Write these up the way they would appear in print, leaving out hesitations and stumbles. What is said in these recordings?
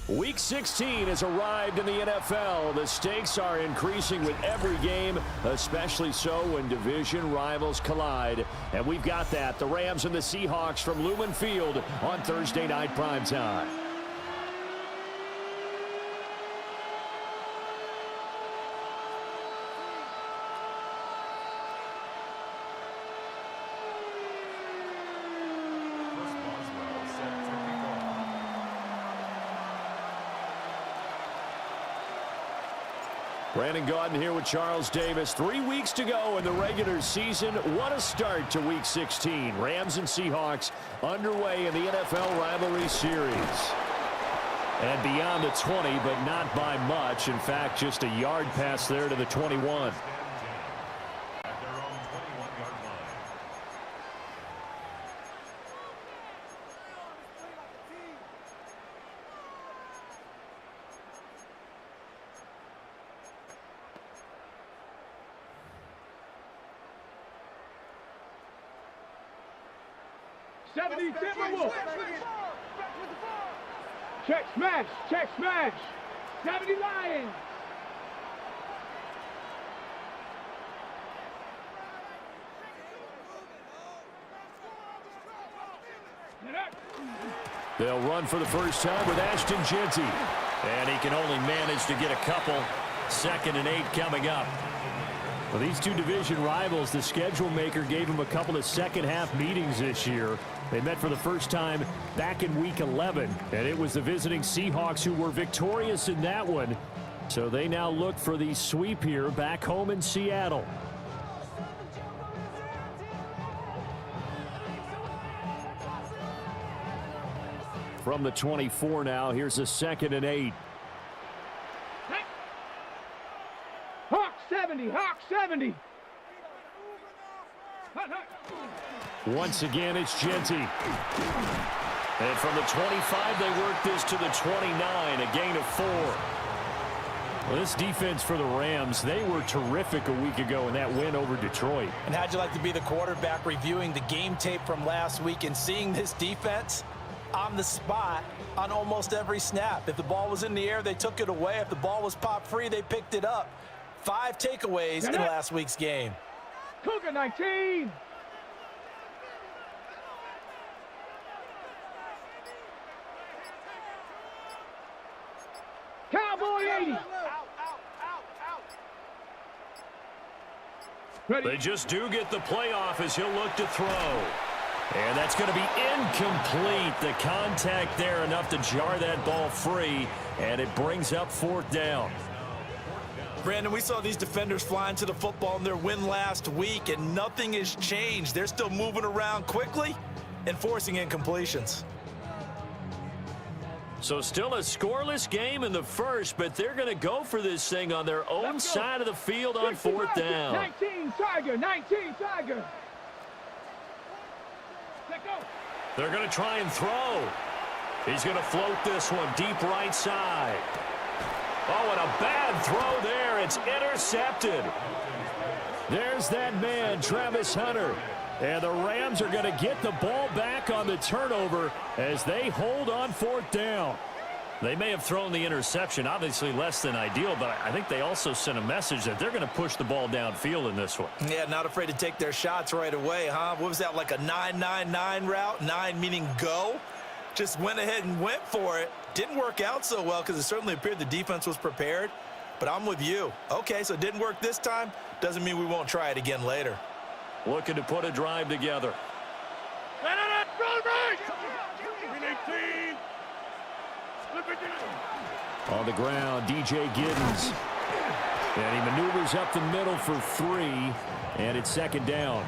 Week 16 has arrived in the NFL. The stakes are increasing with every game, especially so when division rivals collide. And we've got that. The Rams and the Seahawks from Mmfl on Thursday night primetime. Brandon Gaudin here with Charles Davis. 3 weeks to go in the regular season. What a start to Week 16. Rams and Seahawks underway in the NFL rivalry series. And beyond the 20, but not by much. In fact, just a yard pass there to the 21. Check smash, check smash. 70 Lions. They'll run for the first time with Ashton Jeanty. And he can only manage to get a couple. 2nd and 8 coming up. For these two division rivals, the schedule maker gave them a couple of second-half meetings this year. They met for the first time back in Week 11, and it was the visiting Seahawks who were victorious in that one. So they now look for the sweep here back home in Seattle. From the 24 now, here's a 2nd and 8. Hawk 70, Hawk 70. Once again, it's Jeanty. And from the 25, they work this to the 29, a gain of 4. Well, this defense for the Rams, they were terrific a week ago in that win over Detroit. And how'd you like to be the quarterback reviewing the game tape from last week and seeing this defense on the spot on almost every snap? If the ball was in the air, they took it away. If the ball was pop free, they picked it up. 5 takeaways in last week's game. Cougar 19. Cowboy 80. They just do get the playoff as he'll look to throw. And that's going to be incomplete. The contact there enough to jar that ball free, and it brings up 4th down. Brandon, we saw these defenders flying to the football in their win last week, and nothing has changed. They're still moving around quickly and forcing incompletions. So still a scoreless game in the first, but they're going to go for this thing on their own side of the field on 4th down. 19 Tiger, 19 Tiger. Let go. They're going to try and throw. He's going to float this one deep right side. Oh, and a bad throw there. It's intercepted. There's that man, Travis Hunter. And the Rams are going to get the ball back on the turnover as they hold on 4th down. They may have thrown the interception, obviously less than ideal, but I think they also sent a message that they're going to push the ball downfield in this one. Yeah, not afraid to take their shots right away, huh? What was that, like a 9-9-9 route? 9 meaning go? Just went ahead and went for it. Didn't work out so well because it certainly appeared the defense was prepared. But I'm with you. Okay, so it didn't work this time. Doesn't mean we won't try it again later. Looking to put a drive together. On the ground, DJ Giddens. And he maneuvers up the middle for 3, and it's 2nd down.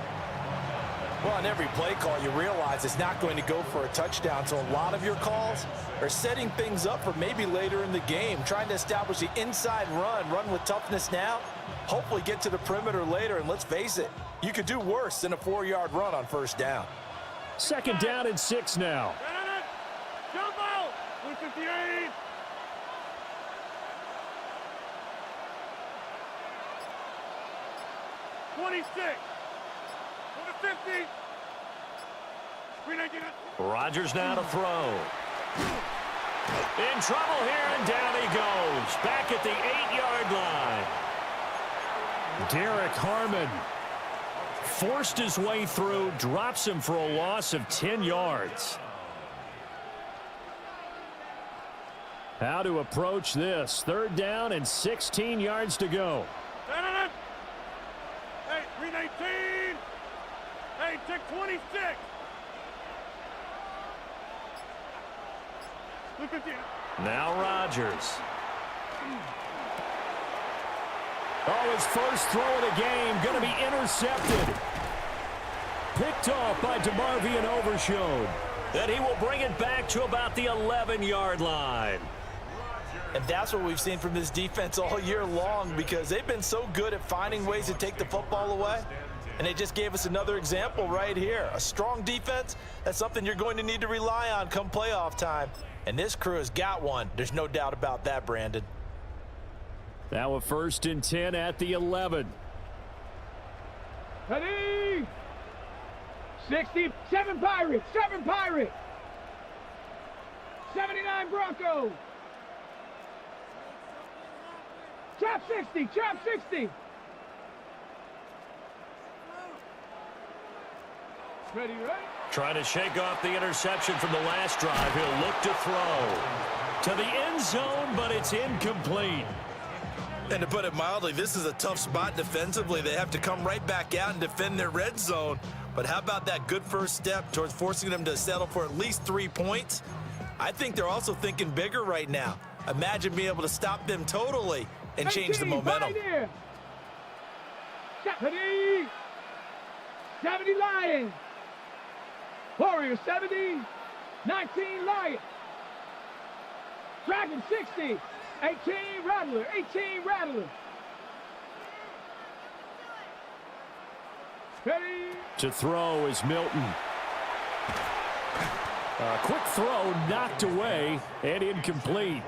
Well, on every play call, you realize it's not going to go for a touchdown, so a lot of your calls are setting things up for maybe later in the game, trying to establish the inside run with toughness now, hopefully get to the perimeter later, and let's face it, you could do worse than a 4-yard run on 1st down. 2nd down and 6 now. Jump out. 158. Rodgers now to throw. In trouble here, and down he goes. Back at the 8-yard line. Derek Harmon forced his way through, drops him for a loss of 10 yards. How to approach this. 3rd down and 16 yards to go. Hey, 319. Hey, check 26. Look at you. Now Rodgers. Oh, his first throw of the game going to be intercepted. Picked off by DeMarvion Overshown. Then he will bring it back to about the 11-yard line. And that's what we've seen from this defense all year long, because they've been so good at finding ways to take the football away. And they just gave us another example right here. A strong defense, that's something you're going to need to rely on come playoff time. And this crew has got one. There's no doubt about that, Brandon. Now a 1st and 10 at the 11. Ready? 67 Pirates. 7 Pirates. 79 Broncos. Trap 60. Trap 60. Ready, right? Trying to shake off the interception from the last drive. He'll look to throw to the end zone, but it's incomplete. And to put it mildly, this is a tough spot defensively. They have to come right back out and defend their red zone. But how about that good first step towards forcing them to settle for at least 3 points? I think they're also thinking bigger right now. Imagine being able to stop them totally and change the momentum. Ready? 70 Lions. Warriors 70. 19 Lions. Dragon 60. 18 Rattler. 18 Rattler. Ready? To throw is Milton. A quick throw knocked away and incomplete.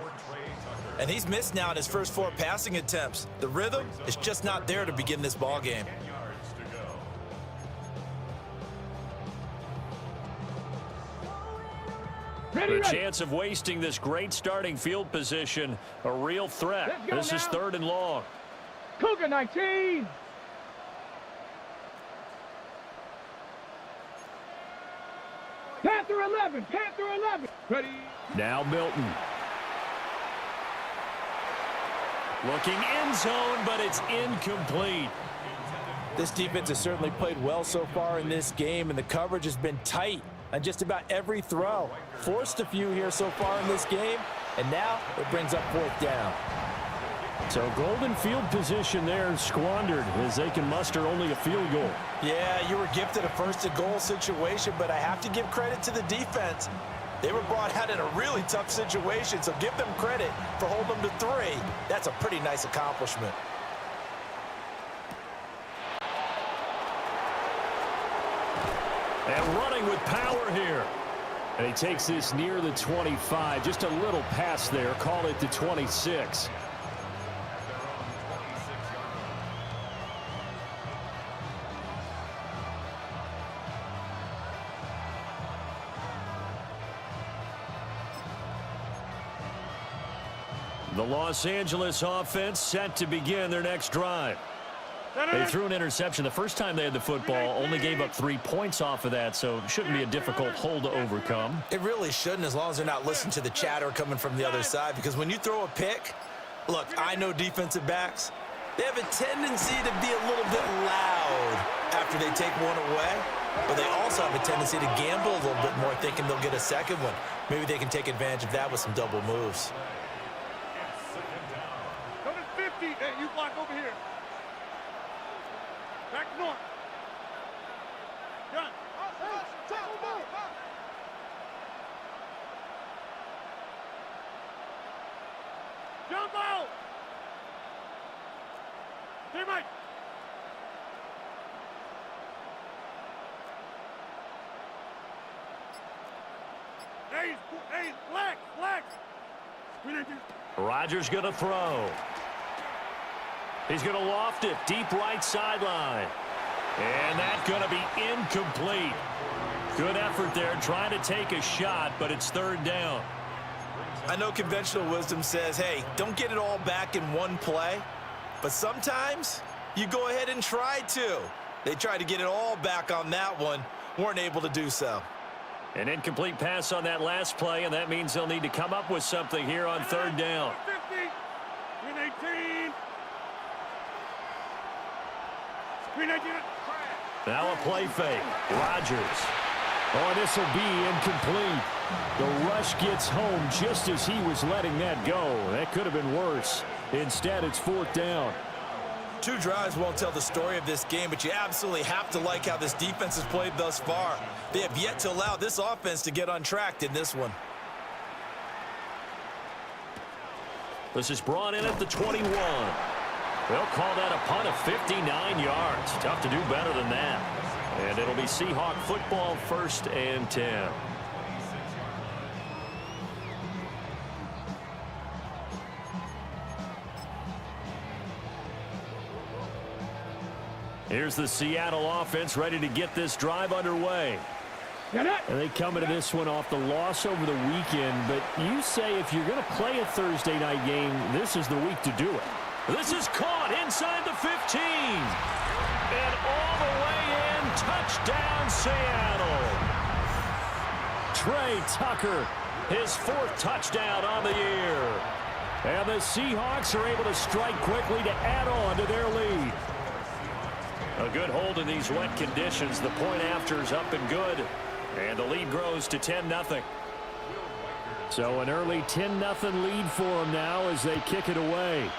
And he's missed now in his first 4 passing attempts. The rhythm is just not there to begin this ball game. The chance of wasting this great starting field position, a real threat. This is 3rd and long. Cougar 19. Panther 11. Panther 11. Ready? Now Milton. Looking end zone, but it's incomplete. This defense has certainly played well so far in this game, and the coverage has been tight on just about every throw. Forced a few here so far in this game, and now it brings up 4th down. So golden field position there squandered as they can muster only a field goal. Yeah, you were gifted a 1st and goal situation, but I have to give credit to the defense. They were brought out in a really tough situation, so give them credit for holding them to 3. That's a pretty nice accomplishment. And running with power here. And he takes this near the 25. Just a little pass there. Call it the 26. The Los Angeles offense set to begin their next drive. They threw an interception the first time they had the football, only gave up 3 points off of that, so it shouldn't be a difficult hole to overcome. It really shouldn't, as long as they're not listening to the chatter coming from the other side, because when you throw a pick, look, I know defensive backs, they have a tendency to be a little bit loud after they take one away, but they also have a tendency to gamble a little bit more, thinking they'll get a second one. Maybe they can take advantage of that with some double moves. Coming 50. Hey, you block over here. Back north. Done. Jump out. Stay right. Hey, flex. Rodgers going to throw. He's going to loft it deep right sideline. And that's going to be incomplete. Good effort there trying to take a shot, but it's 3rd down. I know conventional wisdom says, hey, don't get it all back in one play. But sometimes you go ahead and try to. They tried to get it all back on that one. Weren't able to do so. An incomplete pass on that last play, and that means they'll need to come up with something here on third down. 50, 18. Now a play fake. Rodgers. Oh, this will be incomplete. The rush gets home just as he was letting that go. That could have been worse. Instead, it's fourth down. 2 drives won't tell the story of this game, but you absolutely have to like how this defense has played thus far. They have yet to allow this offense to get untracked in this one. This is brought in at the 21. They'll call that a punt of 59 yards. Tough to do better than that. And it'll be Seahawk football, 1st and 10. Here's the Seattle offense ready to get this drive underway. And they come into this one off the loss over the weekend, but you say if you're going to play a Thursday night game, this is the week to do it. This is caught inside the 15. And all the way in, touchdown Seattle. Trey Tucker, his 4th touchdown on the year. And the Seahawks are able to strike quickly to add on to their lead. A good hold in these wet conditions. The point after is up and good. And the lead grows to 10-0. So an early 10-0 lead for them now as they kick it away.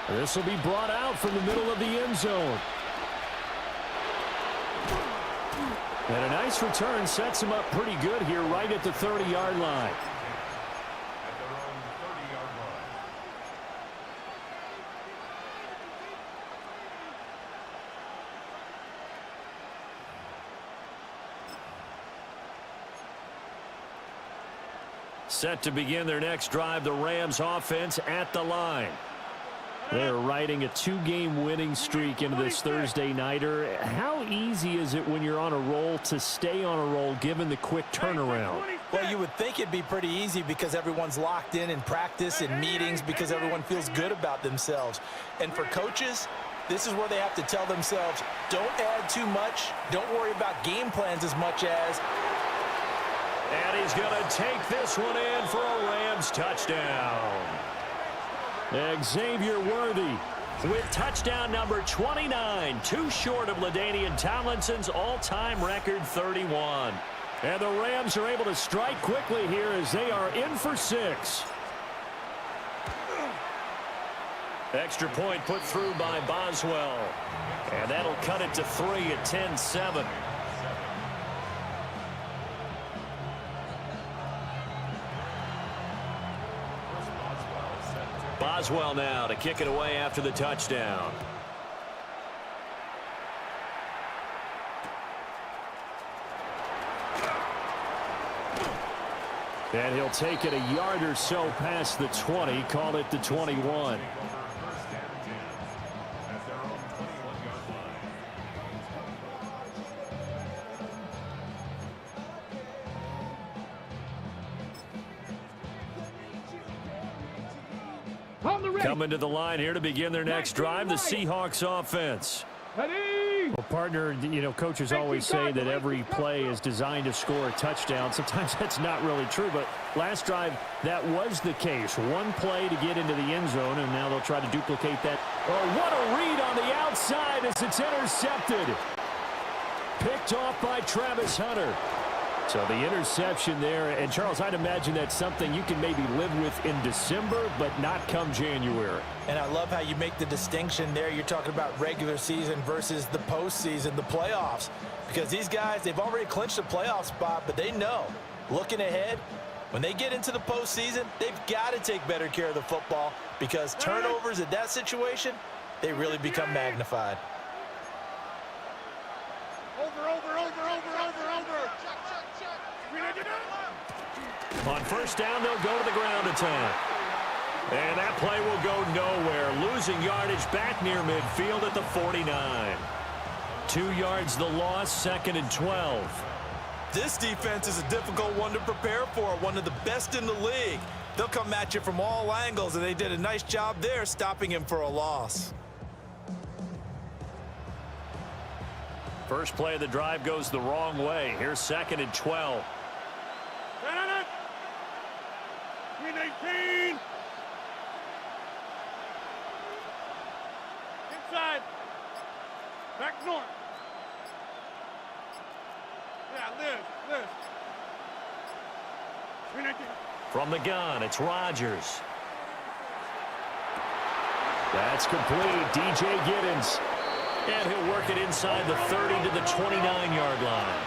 This will be brought out from the middle of the end zone. And a nice return sets him up pretty good here right at the 30-yard line. Set to begin their next drive, the Rams offense at the line. They're riding a 2-game winning streak into this Thursday nighter. How easy is it when you're on a roll to stay on a roll given the quick turnaround? Well, you would think it'd be pretty easy because everyone's locked in practice and meetings because everyone feels good about themselves. And for coaches, this is where they have to tell themselves, don't add too much. Don't worry about game plans as much as... And he's going to take this one in for a Rams touchdown. Xavier Worthy with touchdown number 29, too short of LaDainian Tomlinson's all-time record 31. And the Rams are able to strike quickly here as they are in for 6. Extra point put through by Boswell. And that'll cut it to 3 at 10-7. Boswell now to kick it away after the touchdown. And he'll take it a yard or so past the 20, call it the 21. Coming to the line here to begin their next drive, the Seahawks offense. Well, partner, you know, coaches always say that every play is designed to score a touchdown. Sometimes that's not really true, but last drive, that was the case. One play to get into the end zone, and now they'll try to duplicate that. Oh, what a read on the outside as it's intercepted. Picked off by Travis Hunter. So the interception there, and Charles, I'd imagine that's something you can maybe live with in December, but not come January. And I love how you make the distinction there. You're talking about regular season versus the postseason, the playoffs. Because these guys, they've already clinched a playoff spot, but they know, looking ahead, when they get into the postseason, they've got to take better care of the football because turnovers in that situation, they really become magnified. Over. On first down, they'll go to the ground attack. And that play will go nowhere. Losing yardage back near midfield at the 49. 2 yards the loss, 2nd and 12. This defense is a difficult one to prepare for, one of the best in the league. They'll come at you from all angles, and they did a nice job there stopping him for a loss. First play of the drive goes the wrong way. Here's 2nd and 12. 18. Inside. Back north. Yeah, Liz. From the gun, it's Rodgers. That's complete. DJ Giddens. And he'll work it inside the 30 to the 29-yard line.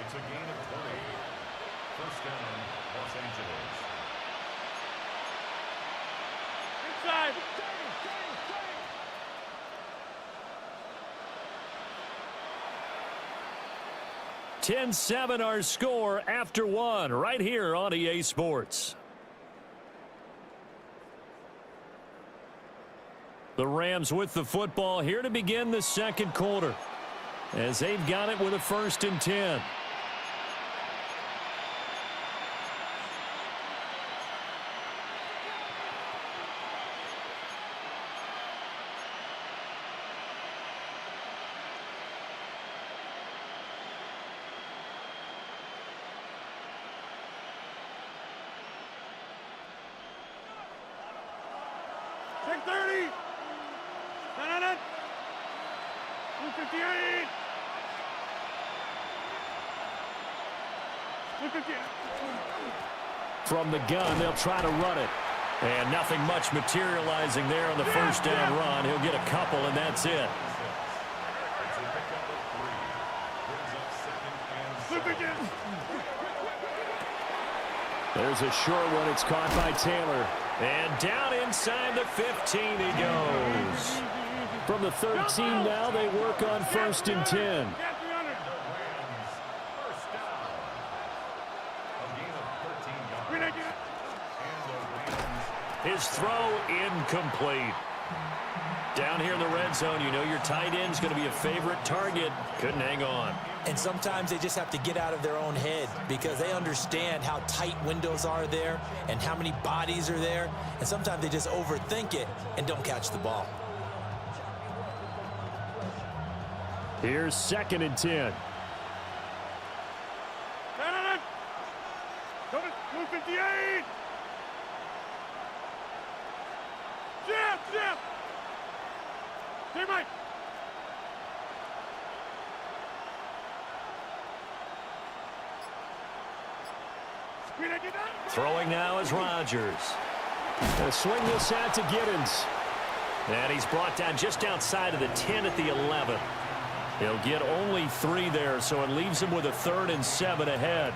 It's a gain of 20. First down, Los Angeles. Inside. 10-7 our score after one right here on EA Sports. The Rams with the football here to begin the second quarter as they've got it with a 1st and 10. Take 30. 258. 258. From the gun, they'll try to run it. And nothing much materializing there on the first down run. He'll get a couple, and that's it. There's a short one. It's caught by Taylor. And down inside the 15 he goes. From the 13 now, they work on 1st and 10. His throw incomplete. Down here in the red zone, you know your tight end's going to be a favorite target. Couldn't hang on. And sometimes they just have to get out of their own head because they understand how tight windows are there and how many bodies are there. And sometimes they just overthink it and don't catch the ball. Here's 2nd and 10. 258. Jim. Hey, Mike. Throwing now is Rodgers. They'll swing this out to Giddens. And he's brought down just outside of the 10 at the 11. He'll get only 3 there, so it leaves him with a 3rd and 7 ahead.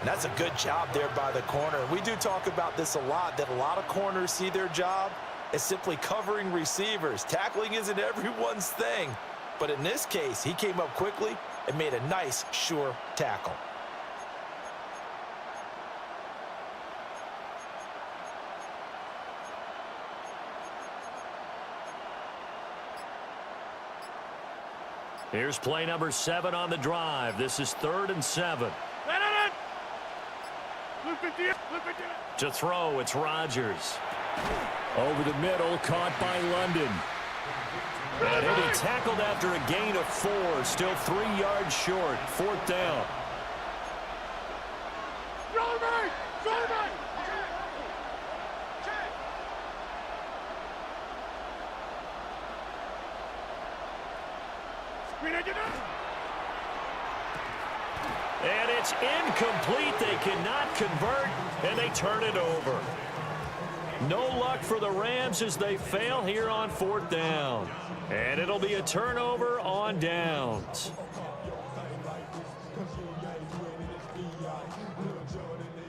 And that's a good job there by the corner. We do talk about this a lot, that a lot of corners see their job as simply covering receivers. Tackling isn't everyone's thing. But in this case, he came up quickly and made a nice, sure tackle. Here's play number 7 on the drive. This is 3rd and 7. To throw, it's Rodgers. Over the middle, caught by London. And he'll be tackled after a gain of 4. Still 3 yards short. 4th down. And it's incomplete. They cannot convert, and they turn it over. No luck for the Rams as they fail here on 4th down. And it'll be a turnover on downs.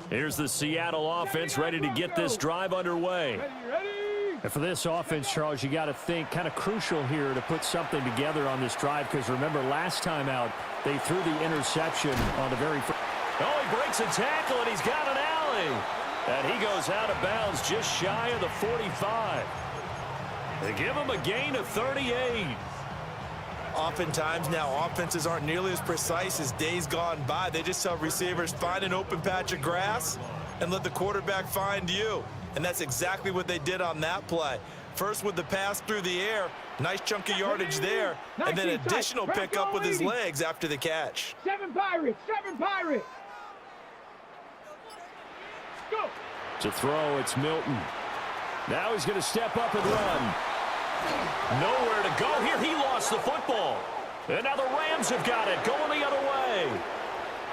Here's the Seattle offense ready to get this drive underway. And for this offense, Charles, you got to think kind of crucial here to put something together on this drive, because remember last time out they threw the interception on the very first. Oh, he breaks a tackle, and he's got an alley. And he goes out of bounds just shy of the 45. They give him a gain of 38. Oftentimes now, offenses aren't nearly as precise as days gone by. They just tell receivers, find an open patch of grass and let the quarterback find you. And that's exactly what they did on that play. First with the pass through the air, nice chunk of yardage there, and then additional pickup with his legs after the catch. 7 Pirates, 7 Pirates. Go. To throw, it's Milton. Now he's going to step up and run. Nowhere to go here. He lost the football. And now the Rams have got it, going the other way.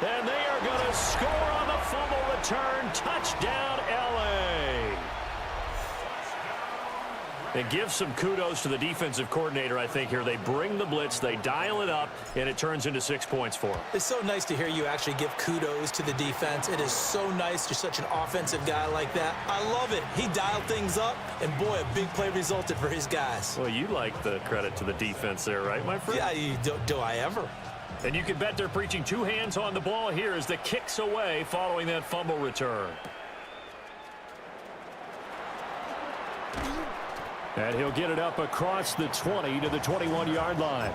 And they are going to score on the fumble return. Touchdown, L.A. And give some kudos to the defensive coordinator, I think, here. They bring the blitz, they dial it up, and it turns into 6 points for them. It's so nice to hear you actually give kudos to the defense. It is so nice you're such an offensive guy like that. I love it. He dialed things up, and boy, a big play resulted for his guys. Well, you like the credit to the defense there, right, my friend? Yeah, do I ever? And you can bet they're preaching 2 hands on the ball here as the kicks away following that fumble return. And he'll get it up across the 20 to the 21-yard line.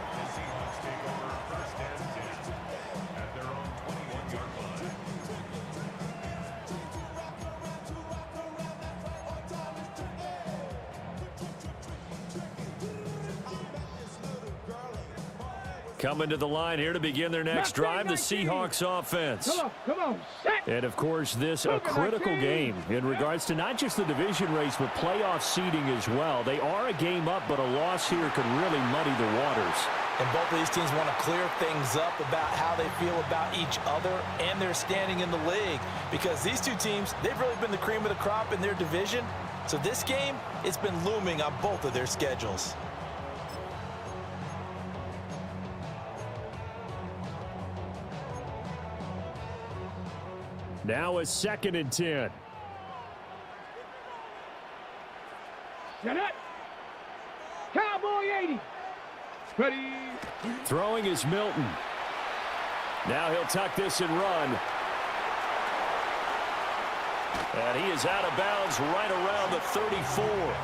Coming to the line here to begin their next drive, the Seahawks offense. Come on, set. And, of course, this a critical game in regards to not just the division race, but playoff seeding as well. They are a game up, but a loss here could really muddy the waters. And both of these teams want to clear things up about how they feel about each other and their standing in the league. Because these two teams, they've really been the cream of the crop in their division. So this game, it's been looming on both of their schedules. Now a 2nd and 10. Set up. Cowboy 80. Ready. Throwing is Milton. Now he'll tuck this and run. And he is out of bounds right around the 34.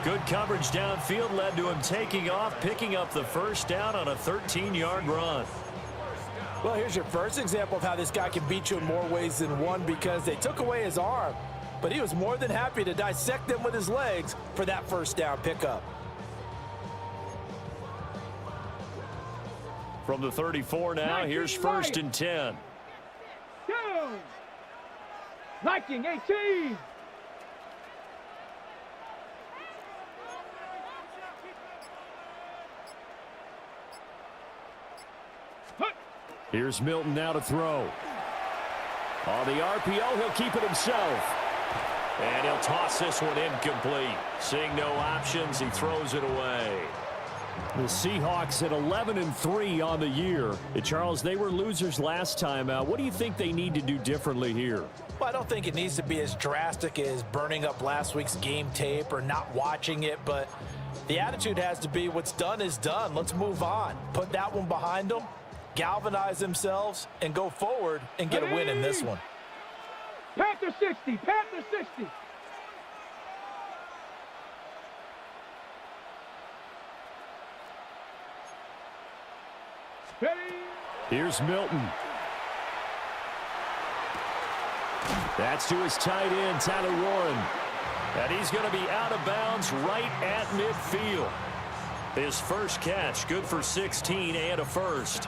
Good coverage downfield led to him taking off, picking up the first down on a 13-yard run. Well, here's your first example of how this guy can beat you in more ways than one, because they took away his arm, but he was more than happy to dissect them with his legs for that first down pickup. From the 34 now, here's 1st and 10. Down. Liking 18. Here's Milton now to throw. On the RPO, he'll keep it himself. And he'll toss this one incomplete. Seeing no options, he throws it away. The Seahawks at 11-3 on the year. Charles, they were losers last time out. What do you think they need to do differently here? Well, I don't think it needs to be as drastic as burning up last week's game tape or not watching it, but the attitude has to be what's done is done. Let's move on. Put that one behind them, galvanize themselves, and go forward and get a win in this one. Panther 60. Panther 60. Ready. Here's Milton. That's to his tight end, Tyler Warren. And he's going to be out of bounds right at midfield. His first catch, good for 16 and a first.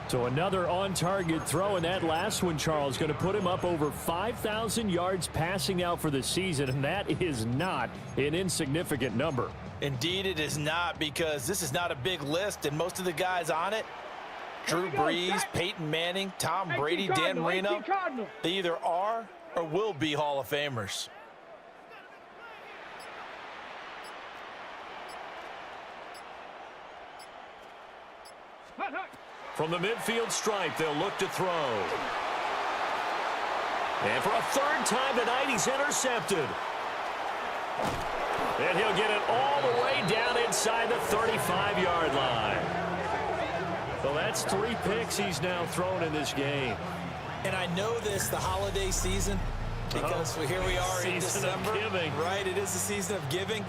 So another on-target throw, and that last one, Charles, going to put him up over 5,000 yards passing out for the season, and that is not an insignificant number. Indeed it is not, because this is not a big list, and most of the guys on it, Drew Brees, Peyton Manning, Tom Brady, Dan Marino, they either are or will be Hall of Famers. From the midfield stripe, they'll look to throw. And for a third time tonight, he's intercepted. And he'll get it all the way down inside the 35-yard line. So that's 3 picks he's now thrown in this game. And I know this, the holiday season, Because here we are in December, right? It is the season of giving.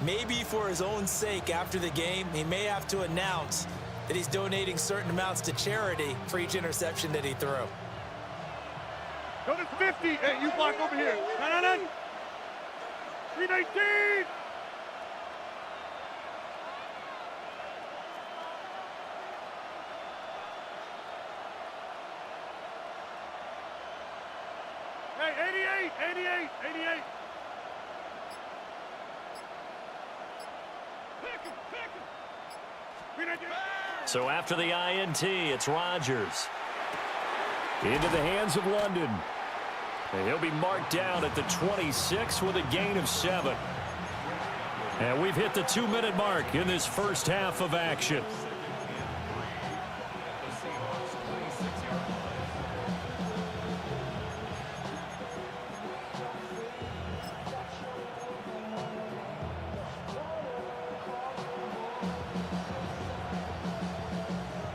Maybe for his own sake, after the game, he may have to announce that he's donating certain amounts to charity for each interception that he threw. Go to 50. Hey, you block over here. No. 319. Hey, 88. Pick him. So after the INT, it's Rodgers. Into the hands of London. And he'll be marked down at the 26 with a gain of 7. And we've hit the 2-minute mark in this first half of action.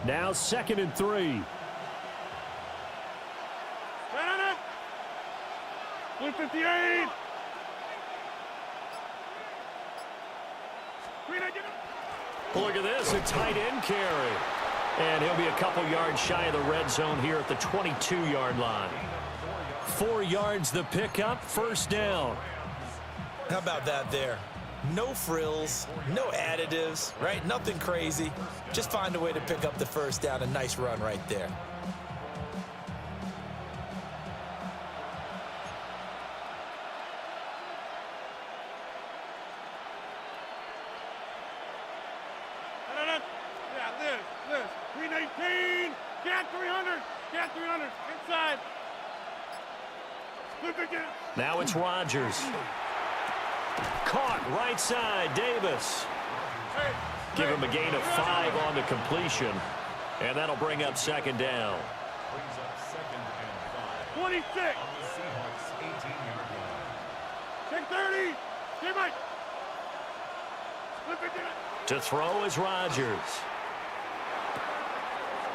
Now 2nd and 3. Blue 58. Look at this, a tight end carry. And he'll be a couple yards shy of the red zone here at the 22-yard line. 4 yards the pickup, first down. How about that there? No frills, no additives, right? Nothing crazy. Just find a way to pick up the first down. A nice run right there. Yeah, Liz. 319. Get 300. Get 300. Inside. Now it's Rodgers. Caught right side, Davis. Give him a gain of 5 on the completion. And that'll bring up 2nd down. 26. Check 30. Get Mike. To throw is Rodgers.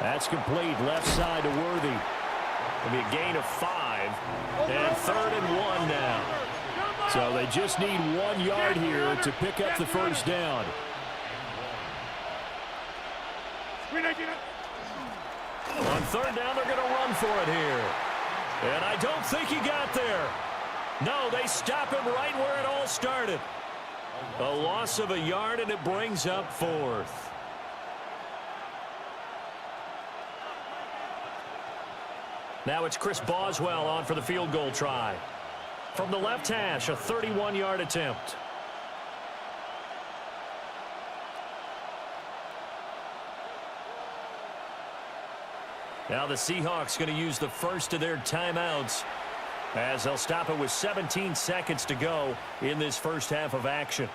That's complete, left side to Worthy. It'll be a gain of 5. And 3rd and 1 now. So they just need 1 yard here to pick up the first down. On 3rd down, they're going to run for it here. And I don't think he got there. No, they stop him right where it all started. A loss of a yard, and it brings up 4th. Now it's Chris Boswell on for the field goal try. From the left hash, a 31-yard attempt. Now the Seahawks going to use the first of their timeouts as they'll stop it with 17 seconds to go in this first half of action.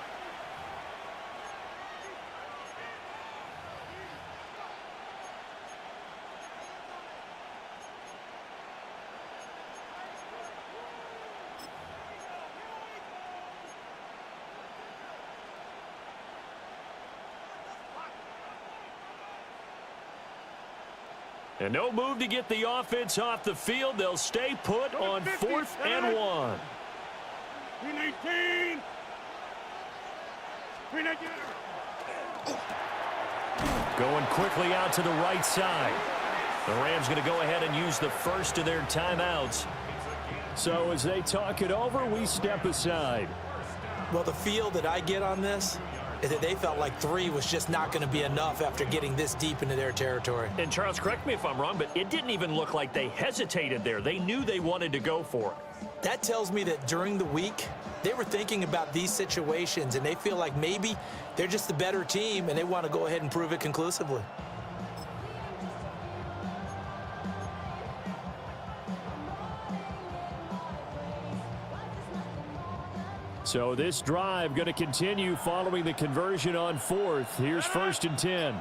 And no move to get the offense off the field. They'll stay put on 4th and 1. 319. Going quickly out to the right side. The Rams going to go ahead and use the first of their timeouts. So as they talk it over, we step aside. Well, the feel that I get on this is that they felt like 3 was just not going to be enough after getting this deep into their territory. And Charles, correct me if I'm wrong, but it didn't even look like they hesitated there. They knew they wanted to go for it. That tells me that during the week, they were thinking about these situations, and they feel like maybe they're just the better team, and they want to go ahead and prove it conclusively. So this drive going to continue following the conversion on 4th. Here's 1st and 10.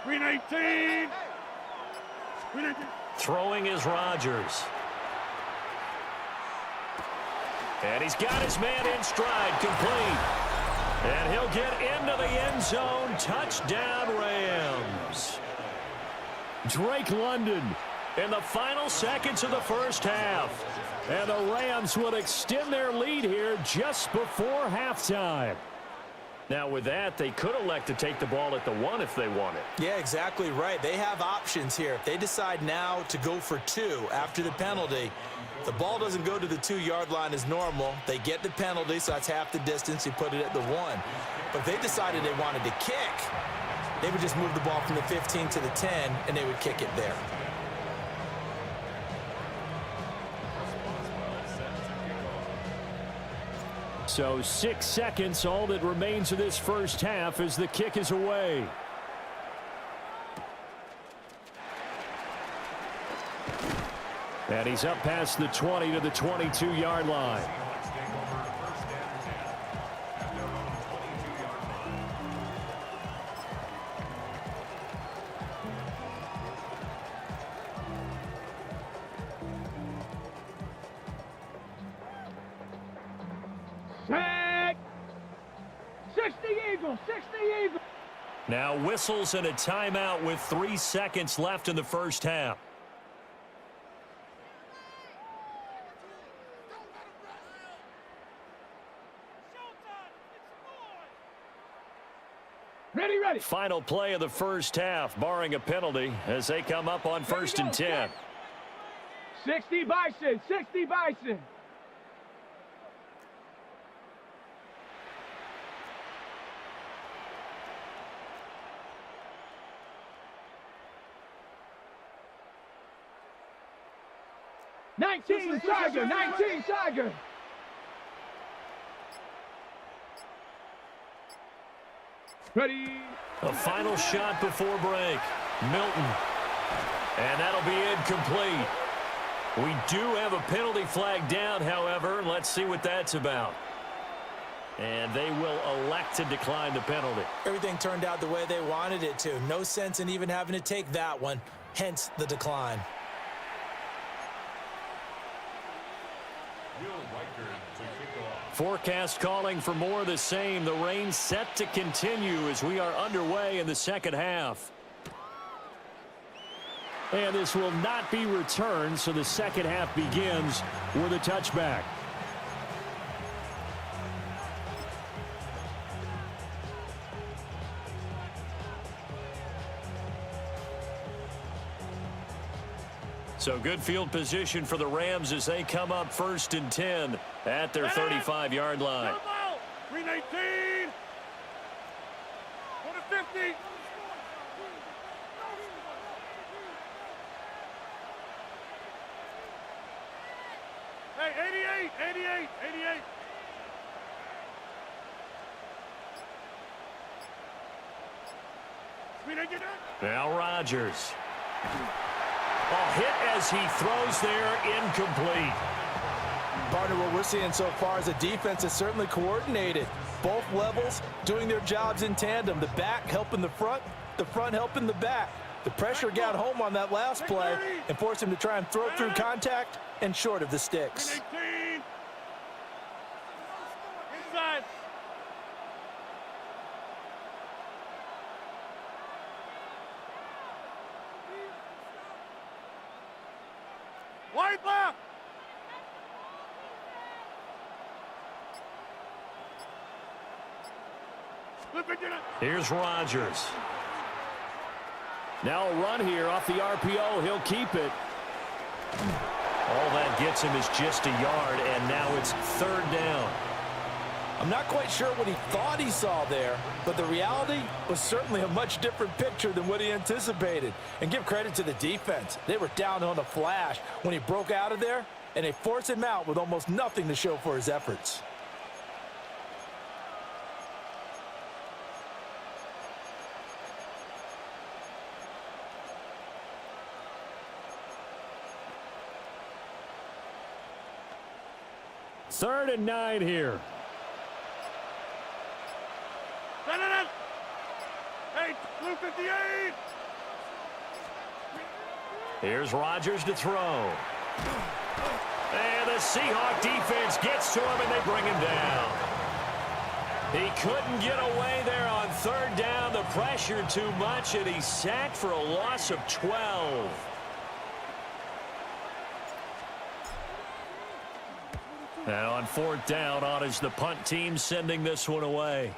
319. Throwing is Rodgers. And he's got his man in stride, complete. And he'll get into the end zone. Touchdown, Rams. Drake London in the final seconds of the first half. And the Rams would extend their lead here just before halftime. Now with that, they could elect to take the ball at the 1 if they wanted. Yeah, exactly right. They have options here. If they decide now to go for 2 after the penalty, the ball doesn't go to the 2-yard line as normal. They get the penalty, so that's half the distance. You put it at the 1. But if they decided they wanted to kick, they would just move the ball from the 15 to the 10, and they would kick it there. So 6 seconds, all that remains of this first half as the kick is away. And he's up past the 20 to the 22-yard line. Sack! 60 Eagles! 60 Eagles! Now whistles and a timeout with 3 seconds left in the first half. Ready, ready. Final play of the first half, barring a penalty, as they come up on 1st and 10. 60 Bison! 60 Bison! Nineteen Tiger! 19 Tiger! Ready? A final shot before break. Milton. And that'll be incomplete. We do have a penalty flag down, however. Let's see what that's about. And they will elect to decline the penalty. Everything turned out the way they wanted it to. No sense in even having to take that one, hence the decline. Forecast calling for more of the same. The rain set to continue as we are underway in the second half. And this will not be returned, so the second half begins with a touchback. So good field position for the Rams as they come up 1st and 10 at their 35-yard line. 319! Go to 50! Hey, 88! 88! Now Rodgers. A hit as he throws there, incomplete. Partner, what we're seeing so far is a defense that's certainly coordinated. Both levels doing their jobs in tandem. The back helping the front helping the back. The pressure got home on that last play and forced him to try and throw through contact and short of the sticks. 18! Inside! Wide left! Here's Rodgers. Now a run here off the RPO. He'll keep it. All that gets him is just a yard, and now it's 3rd down. I'm not quite sure what he thought he saw there, but the reality was certainly a much different picture than what he anticipated. And give credit to the defense. They were down on a flash when he broke out of there, and they forced him out with almost nothing to show for his efforts. Third and 9 here. Hey, blue 58! Here's Rodgers to throw. And the Seahawk defense gets to him, and they bring him down. He couldn't get away there on 3rd down. The pressure too much, and he's sacked for a loss of 12. Now on 4th down, on is the punt team sending this one away.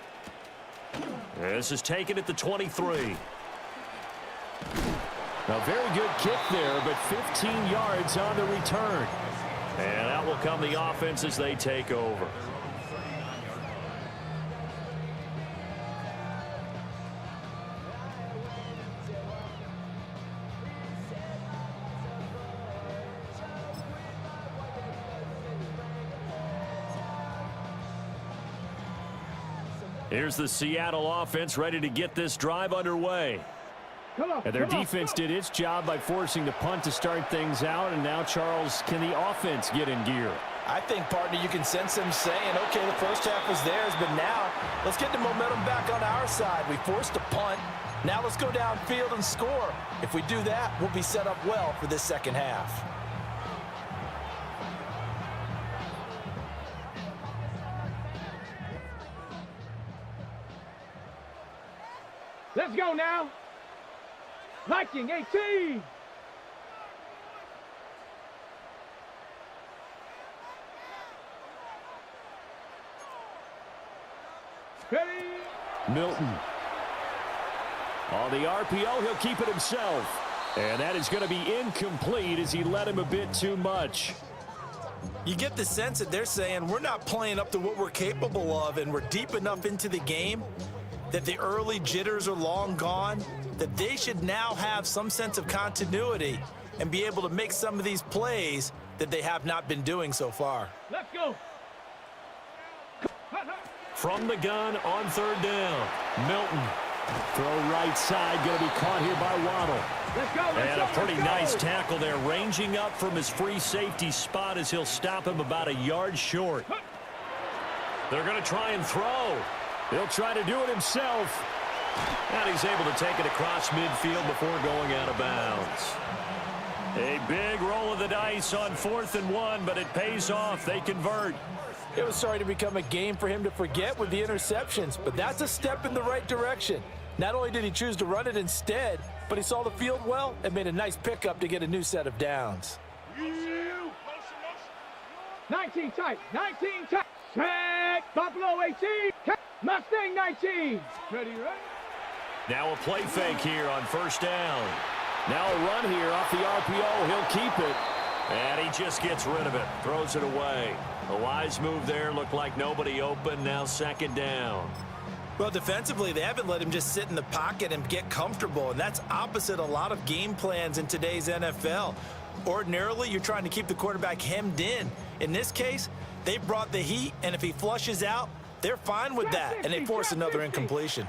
This is taken at the 23. A very good kick there, but 15 yards on the return. And out will come the offense as they take over. Here's the Seattle offense ready to get this drive underway. And their defense did its job by forcing the punt to start things out. And now, Charles, can the offense get in gear? I think, partner, you can sense them saying, okay, the first half was theirs, but now let's get the momentum back on our side. We forced a punt. Now let's go downfield and score. If we do that, we'll be set up well for this second half. Let's go now. Viking 18. Ready. Milton. On the RPO, he'll keep it himself. And that is going to be incomplete as he led him a bit too much. You get the sense that they're saying we're not playing up to what we're capable of, and we're deep enough into the game that the early jitters are long gone, that they should now have some sense of continuity and be able to make some of these plays that they have not been doing so far. Let's go. From the gun on 3rd down. Milton. Throw right side, going to be caught here by Waddle. Let's go. And a pretty nice tackle there, ranging up from his free safety spot as he'll stop him about a yard short. They're going to try and throw. He'll try to do it himself. And he's able to take it across midfield before going out of bounds. A big roll of the dice on 4th and 1, but it pays off. They convert. It was starting to become a game for him to forget with the interceptions, but that's a step in the right direction. Not only did he choose to run it instead, but he saw the field well and made a nice pickup to get a new set of downs. 19 tight. 19 tight. Set. Buffalo 18. Mustang 19. Ready, ready. Now a play fake here on 1st down. Now a run here off the RPO. He'll keep it. And he just gets rid of it. Throws it away. A wise move there. Looked like nobody open. Now 2nd down. Well, defensively, they haven't let him just sit in the pocket and get comfortable, and that's opposite a lot of game plans in today's NFL. Ordinarily, you're trying to keep the quarterback hemmed in. In this case, they brought the heat, and if he flushes out, they're fine with that, and they force another incompletion.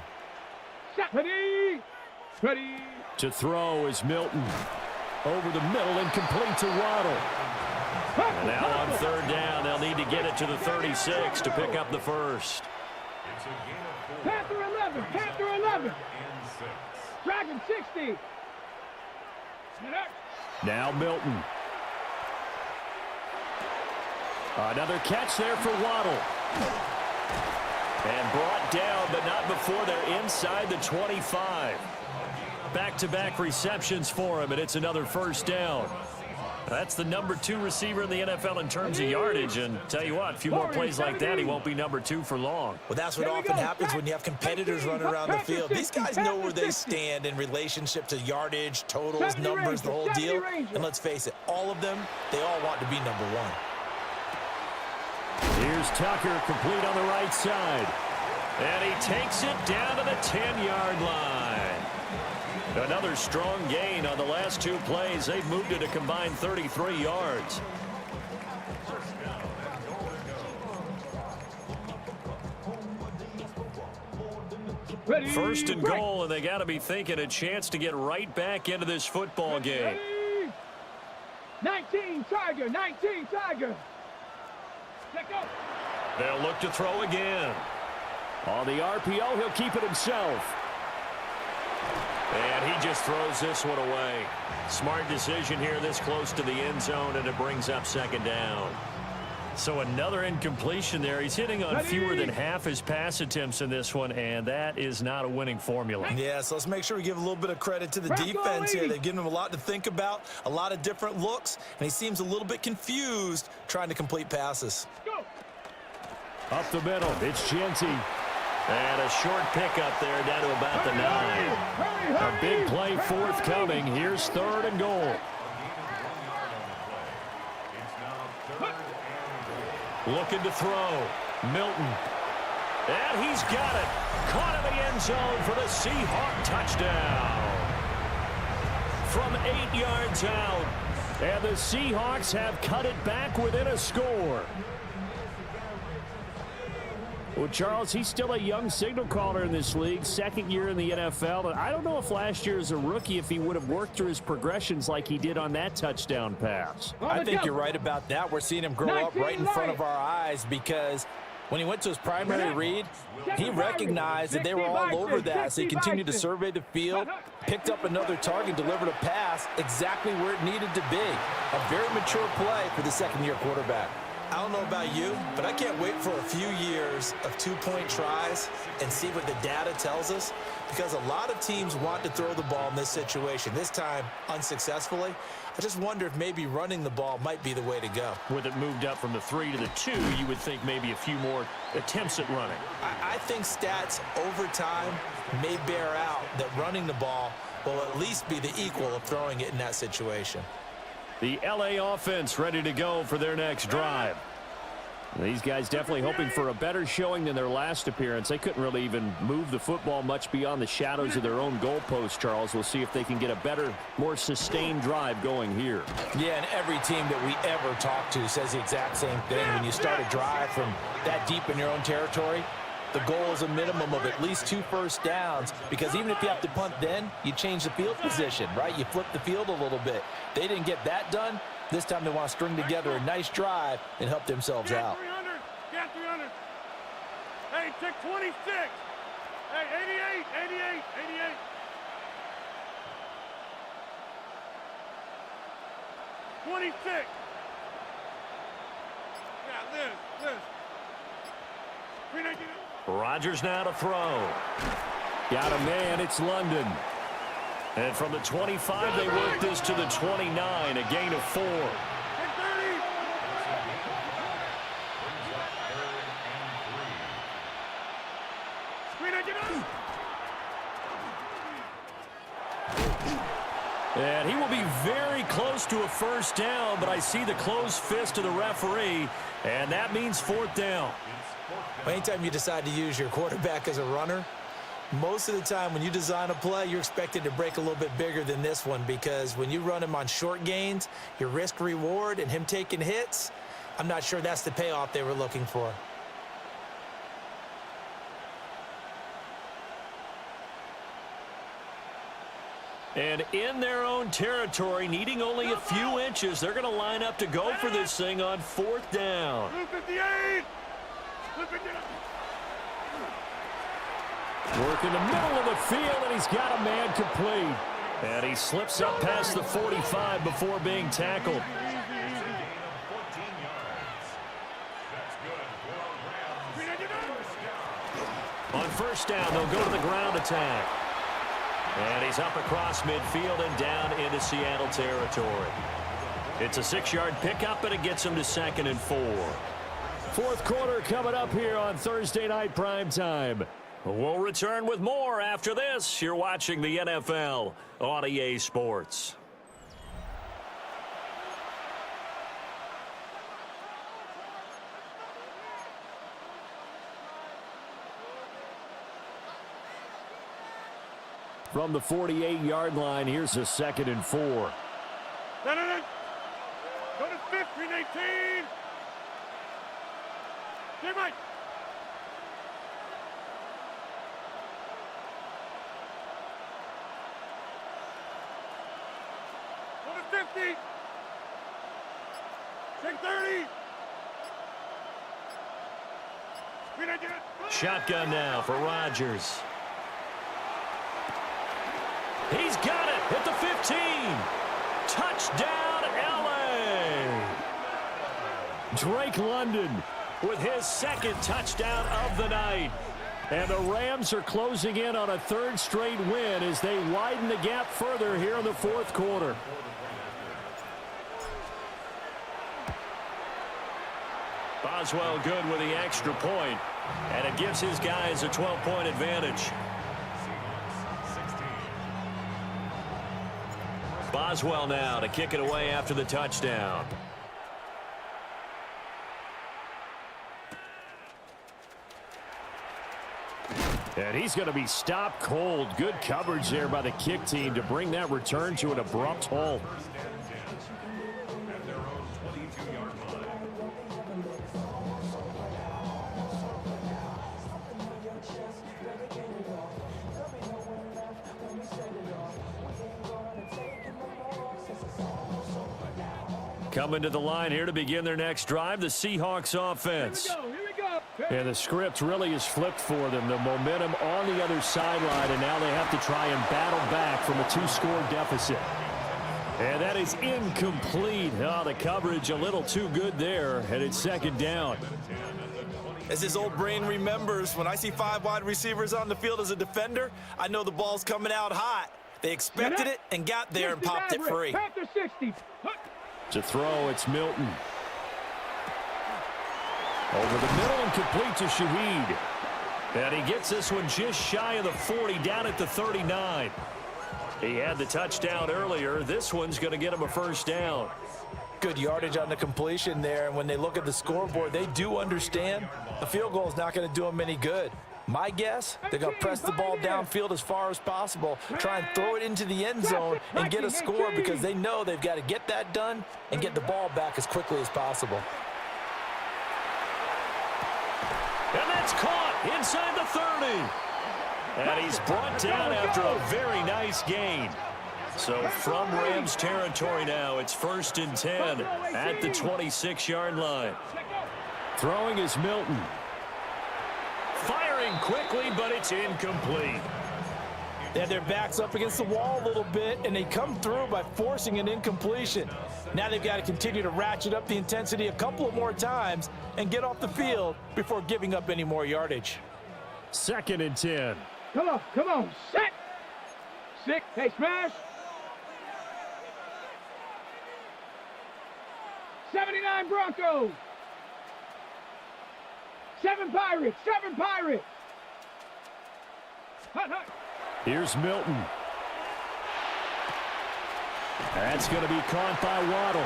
Ready. Ready. To throw is Milton. Over the middle and complete to Waddle. And now on 3rd down, they'll need to get it to the 36 to pick up the first. Panther 11. Panther 11. Dragon 60. Now Milton. Another catch there for Waddle. And brought down, but not before they're inside the 25. Back-to-back receptions for him, and it's another 1st down. That's the number 2 receiver in the NFL in terms of yardage, and tell you what, a few more plays like that, he won't be number 2 for long. Well, that's what often happens when you have competitors running around the field. These guys know where they stand in relationship to yardage, totals, numbers, the whole deal. And let's face it, all of them, they all want to be number 1. Here's Tucker, complete on the right side. And he takes it down to the 10-yard line. Another strong gain on the last 2 plays. They've moved it a combined 33 yards. Ready. 1st and goal, and they got to be thinking a chance to get right back into this football game. 19 Tiger. 19 Tiger. Let go. They'll look to throw again. On the RPO, he'll keep it himself. And he just throws this one away. Smart decision here this close to the end zone, and it brings up 2nd down. So another incompletion there. He's hitting on fewer than half his pass attempts in this one, and that is not a winning formula. Yeah, so let's make sure we give a little bit of credit to the defense here. They've given him a lot to think about, a lot of different looks, and he seems a little bit confused trying to complete passes. Up the middle, it's Genty. And a short pickup there down to about the 9. A big play forthcoming. Here's 3rd and goal. Looking to throw. Milton. And he's got it. Caught in the end zone for the Seahawk touchdown. From 8 yards out. And the Seahawks have cut it back within a score. Well, Charles, he's still a young signal caller in this league, 2nd year in the NFL. And I don't know if last year as a rookie, if he would have worked through his progressions like he did on that touchdown pass. I think you're right about that. We're seeing him grow up right in front of our eyes because when he went to his primary read, he recognized that they were all over that. So he continued to survey the field, picked up another target, delivered a pass exactly where it needed to be. A very mature play for the 2nd-year quarterback. I don't know about you, but I can't wait for a few years of 2-point tries and see what the data tells us, because a lot of teams want to throw the ball in this situation, this time unsuccessfully. I just wonder if maybe running the ball might be the way to go. With it moved up from the 3 to the 2, you would think maybe a few more attempts at running. I think stats over time may bear out that running the ball will at least be the equal of throwing it in that situation. The LA offense ready to go for their next drive. These guys definitely hoping for a better showing than their last appearance. They couldn't really even move the football much beyond the shadows of their own goalpost, Charles. We'll see if they can get a better, more sustained drive going here. Yeah, and every team that we ever talk to says the exact same thing. When you start a drive from that deep in your own territory, the goal is a minimum of at least 2 first downs, because even if you have to punt then, you change the field position, right? You flip the field a little bit. They didn't get that done. This time they want to string together a nice drive and help themselves out. 300. Get 300. Hey, check 26. Hey, 88, 88, 88. Yeah, Liz. 319. Rodgers now to throw. Got a man, it's London. And from the 25, they work this to the 29, a gain of 4. And he will be very close to a first down, but I see the closed fist of the referee, and that means 4th down. Anytime you decide to use your quarterback as a runner, most of the time when you design a play, you're expected to break a little bit bigger than this one, because when you run him on short gains, your risk reward and him taking hits, I'm not sure that's the payoff they were looking for. And in their own territory, needing only a few inches, they're going to line up to go for this thing on 4th down. 58. Work in the middle of the field, and he's got a man complete. And he slips up past the 45 before being tackled. On 1st down, they'll go to the ground attack. And he's up across midfield and down into Seattle territory. It's a 6-yard pickup, and it gets him to 2nd and 4. 4th quarter coming up here on Thursday Night Primetime. We'll return with more after this. You're watching the NFL on EA Sports. From the 48-yard line, here's a 2nd and 4. No. Go to 15, 18. Stay right. Go to 50. Take 30. Shotgun now for Rodgers. He's got it at the 15. Touchdown, LA. Drake London with his second touchdown of the night. And the Rams are closing in on a third straight win as they widen the gap further here in the fourth quarter. Boswell good with the extra point, and it gives his guys a 12-point advantage. Boswell now to kick it away after the touchdown. And he's going to be stopped cold. Good coverage there by the kick team to bring that return to an abrupt halt. At their own 22-yard line. Coming to the line here to begin their next drive, the Seahawks offense. Here we go. And the script really is flipped for them. The momentum on the other sideline, and now they have to try and battle back from a two-score deficit. And that is incomplete. Oh, the coverage a little too good there, and it's second down. As his old brain remembers, when I see 5 wide receivers on the field as a defender, I know the ball's coming out hot. They expected it and got there and popped it free. Panther 60. To throw, it's Milton. Over the middle and complete to Shaheed. And he gets this one just shy of the 40, down at the 39. He had the touchdown earlier. This one's going to get him a first down. Good yardage on the completion there, and when they look at the scoreboard, they do understand the field goal is not going to do them any good. My guess, they're going to press the ball downfield as far as possible, try and throw it into the end zone and get a score because they know they've got to get that done and get the ball back as quickly as possible. And that's caught inside the 30. And he's brought down after a very nice gain. So from Rams territory now, it's 1st and 10 at the 26-yard line. Throwing is Milton. Firing quickly, but it's incomplete. They had their backs up against the wall a little bit, and they come through by forcing an incompletion. Now they've got to continue to ratchet up the intensity a couple of more times and get off the field before giving up any more yardage. 2nd and 10. Come on, set. 6, hey, smash. 79 Broncos. 7 Pirates, 7 Pirates. Hut, hut. Here's Milton. That's going to be caught by Waddle.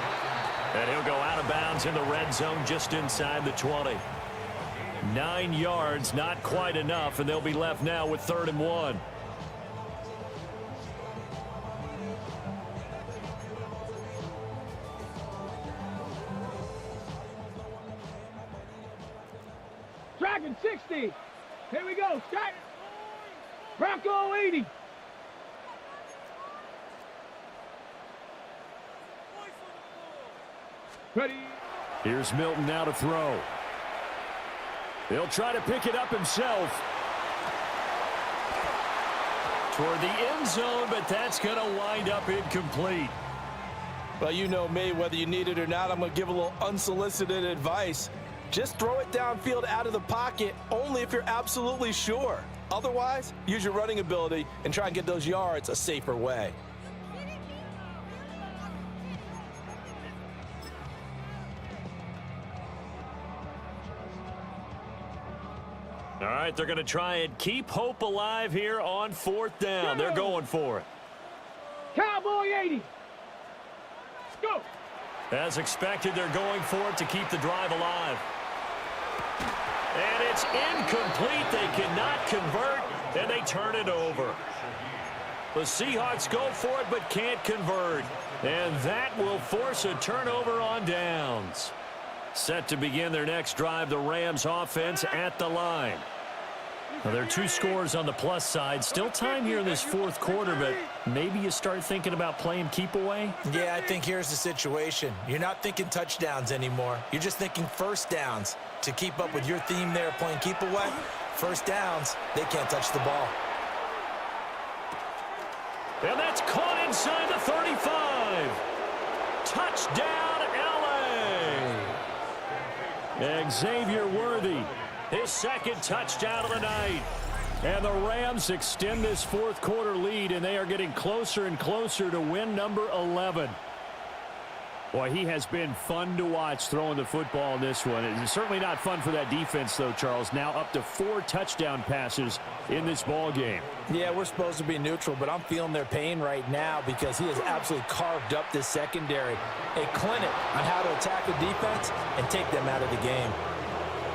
And he'll go out of bounds in the red zone just inside the 20. 9 yards, not quite enough, and they'll be left now with 3rd and 1. Dragon 60. Here we go. Scott. Bronco 80. Ready. Here's Milton now to throw. He'll try to pick it up himself. Toward the end zone, but that's going to wind up incomplete. Well, you know me, whether you need it or not, I'm going to give a little unsolicited advice. Just throw it downfield out of the pocket only if you're absolutely sure. Otherwise, use your running ability and try and get those yards a safer way. All right, they're going to try and keep hope alive here on 4th down. They're going for it. Cowboy 80. Go. As expected, they're going for it to keep the drive alive. And it's incomplete. They cannot convert, and they turn it over. The Seahawks go for it but can't convert. And that will force a turnover on downs. Set to begin their next drive, the Rams offense at the line. Now, there are 2 scores on the plus side. Still time here in this 4th quarter, but maybe you start thinking about playing keep away? Yeah, I think here's the situation. You're not thinking touchdowns anymore. You're just thinking first downs. To keep up with your theme there playing keep away, first downs, they can't touch the ball. And that's caught inside the 35. Touchdown, LA. Xavier Worthy, his second touchdown of the night. And the Rams extend this fourth quarter lead, and they are getting closer and closer to win number 11. Boy, he has been fun to watch throwing the football in this one. It's certainly not fun for that defense, though, Charles. Now up to 4 touchdown passes in this ball game. Yeah, we're supposed to be neutral, but I'm feeling their pain right now because he has absolutely carved up this secondary. A clinic on how to attack the defense and take them out of the game.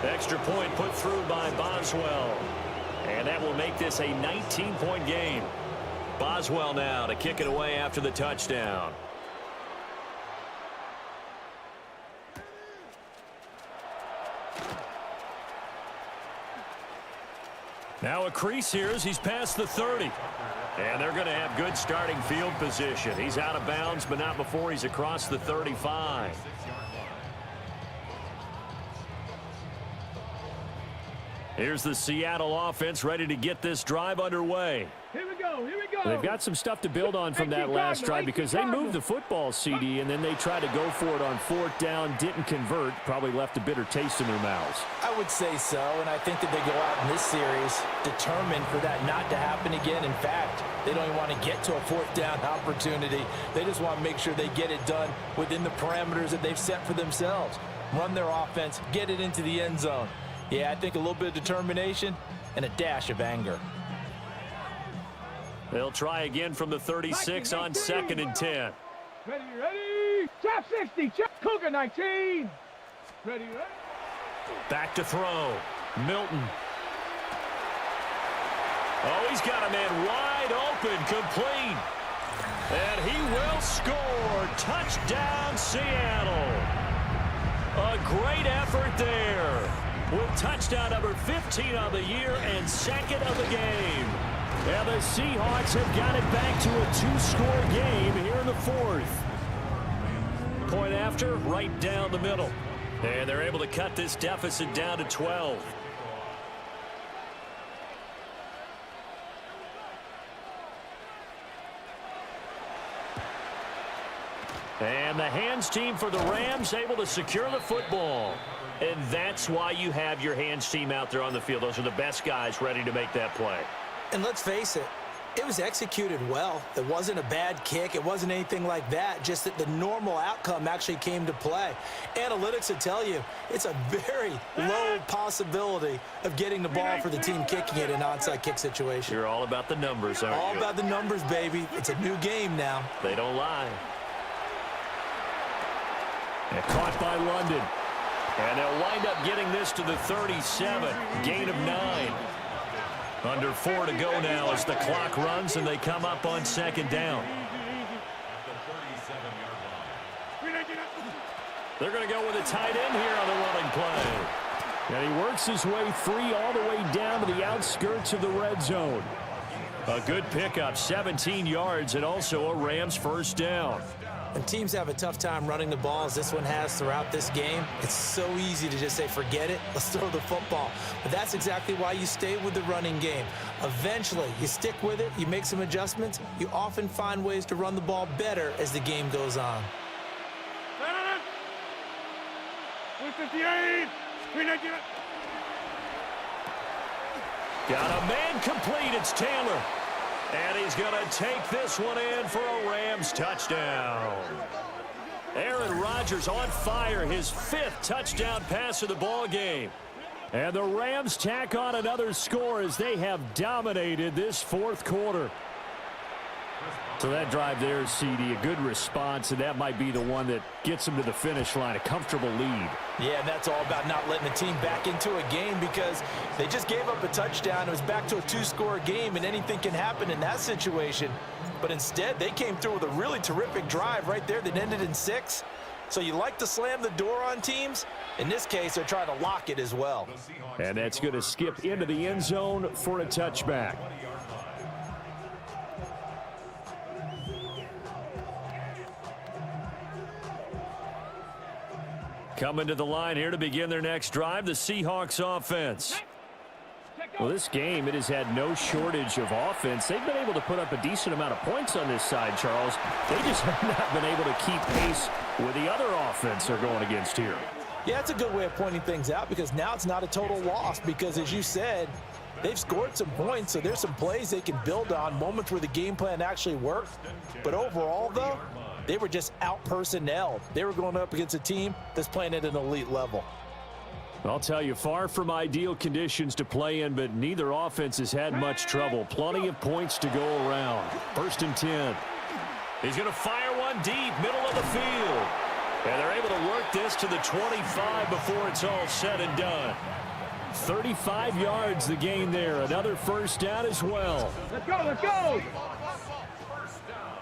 Extra point put through by Boswell. And that will make this a 19-point game. Boswell now to kick it away after the touchdown. Now a crease here as he's past the 30. And they're going to have good starting field position. He's out of bounds, but not before he's across the 35. Here's the Seattle offense ready to get this drive underway. Here we go, here we go. They've got some stuff to build on from that last drive because they moved the football, CD, and then they tried to go for it on 4th down, didn't convert, probably left a bitter taste in their mouths. I would say so, and I think that they go out in this series determined for that not to happen again. In fact, they don't even want to get to a 4th down opportunity. They just want to make sure they get it done within the parameters that they've set for themselves. Run their offense, get it into the end zone. Yeah, I think a little bit of determination and a dash of anger. They'll try again from the 36 on 2nd and 10. Ready, ready. Chop 60, chop Cougar 19. Ready, ready. Back to throw. Milton. Oh, he's got a man wide open, complete. And he will score. Touchdown, Seattle. A great effort there, with touchdown number 15 on the year and 2nd of the game. And the Seahawks have got it back to a 2-score game here in the 4th. Point after, right down the middle. And they're able to cut this deficit down to 12. And the hands team for the Rams able to secure the football. And that's why you have your hands team out there on the field. Those are the best guys ready to make that play. And let's face it, it was executed well. It wasn't a bad kick. It wasn't anything like that. Just that the normal outcome actually came to play. Analytics will tell you it's a very low possibility of getting the ball for the team kicking it in an onside kick situation. You're all about the numbers, aren't you? All about the numbers, baby. It's a new game now. They don't lie. And caught by London. And they'll wind up getting this to the 37. Gain of 9. Under 4 to go now as the clock runs and they come up on 2nd down. They're going to go with a tight end here on the running play. And he works his way free all the way down to the outskirts of the red zone. A good pickup, 17 yards, and also a Rams 1st down. And teams have a tough time running the ball as this one has throughout this game. It's so easy to just say, forget it, let's throw the football. But that's exactly why you stay with the running game. Eventually, you stick with it, you make some adjustments. You often find ways to run the ball better as the game goes on. 58. Got a man complete. It's Taylor. And he's going to take this one in for a Rams touchdown. Aaron Rodgers on fire, his 5th touchdown pass of the ball game. And the Rams tack on another score as they have dominated this 4th quarter. So that drive there, CD, a good response, and that might be the one that gets them to the finish line, a comfortable lead. Yeah, and that's all about not letting the team back into a game because they just gave up a touchdown. It was back to a 2-score game, and anything can happen in that situation. But instead, they came through with a really terrific drive right there that ended in 6. So you like to slam the door on teams. In this case, they're trying to lock it as well. And that's going to skip into the end zone for a touchback. Coming to the line here to begin their next drive, the Seahawks offense. Well, this game, it has had no shortage of offense. They've been able to put up a decent amount of points on this side, Charles. They just have not been able to keep pace with the other offense they're going against here. Yeah, it's a good way of pointing things out because now it's not a total loss because, as you said, they've scored some points, so there's some plays they can build on, moments where the game plan actually worked. But overall, though, they were just out-personnelled. They were going up against a team that's playing at an elite level. I'll tell you, far from ideal conditions to play in, but neither offense has had much trouble. Plenty of points to go around. 1st and 10. He's going to fire one deep, middle of the field. And they're able to work this to the 25 before it's all said and done. 35 yards the gain there. Another first down as well. Let's go, let's go. First down.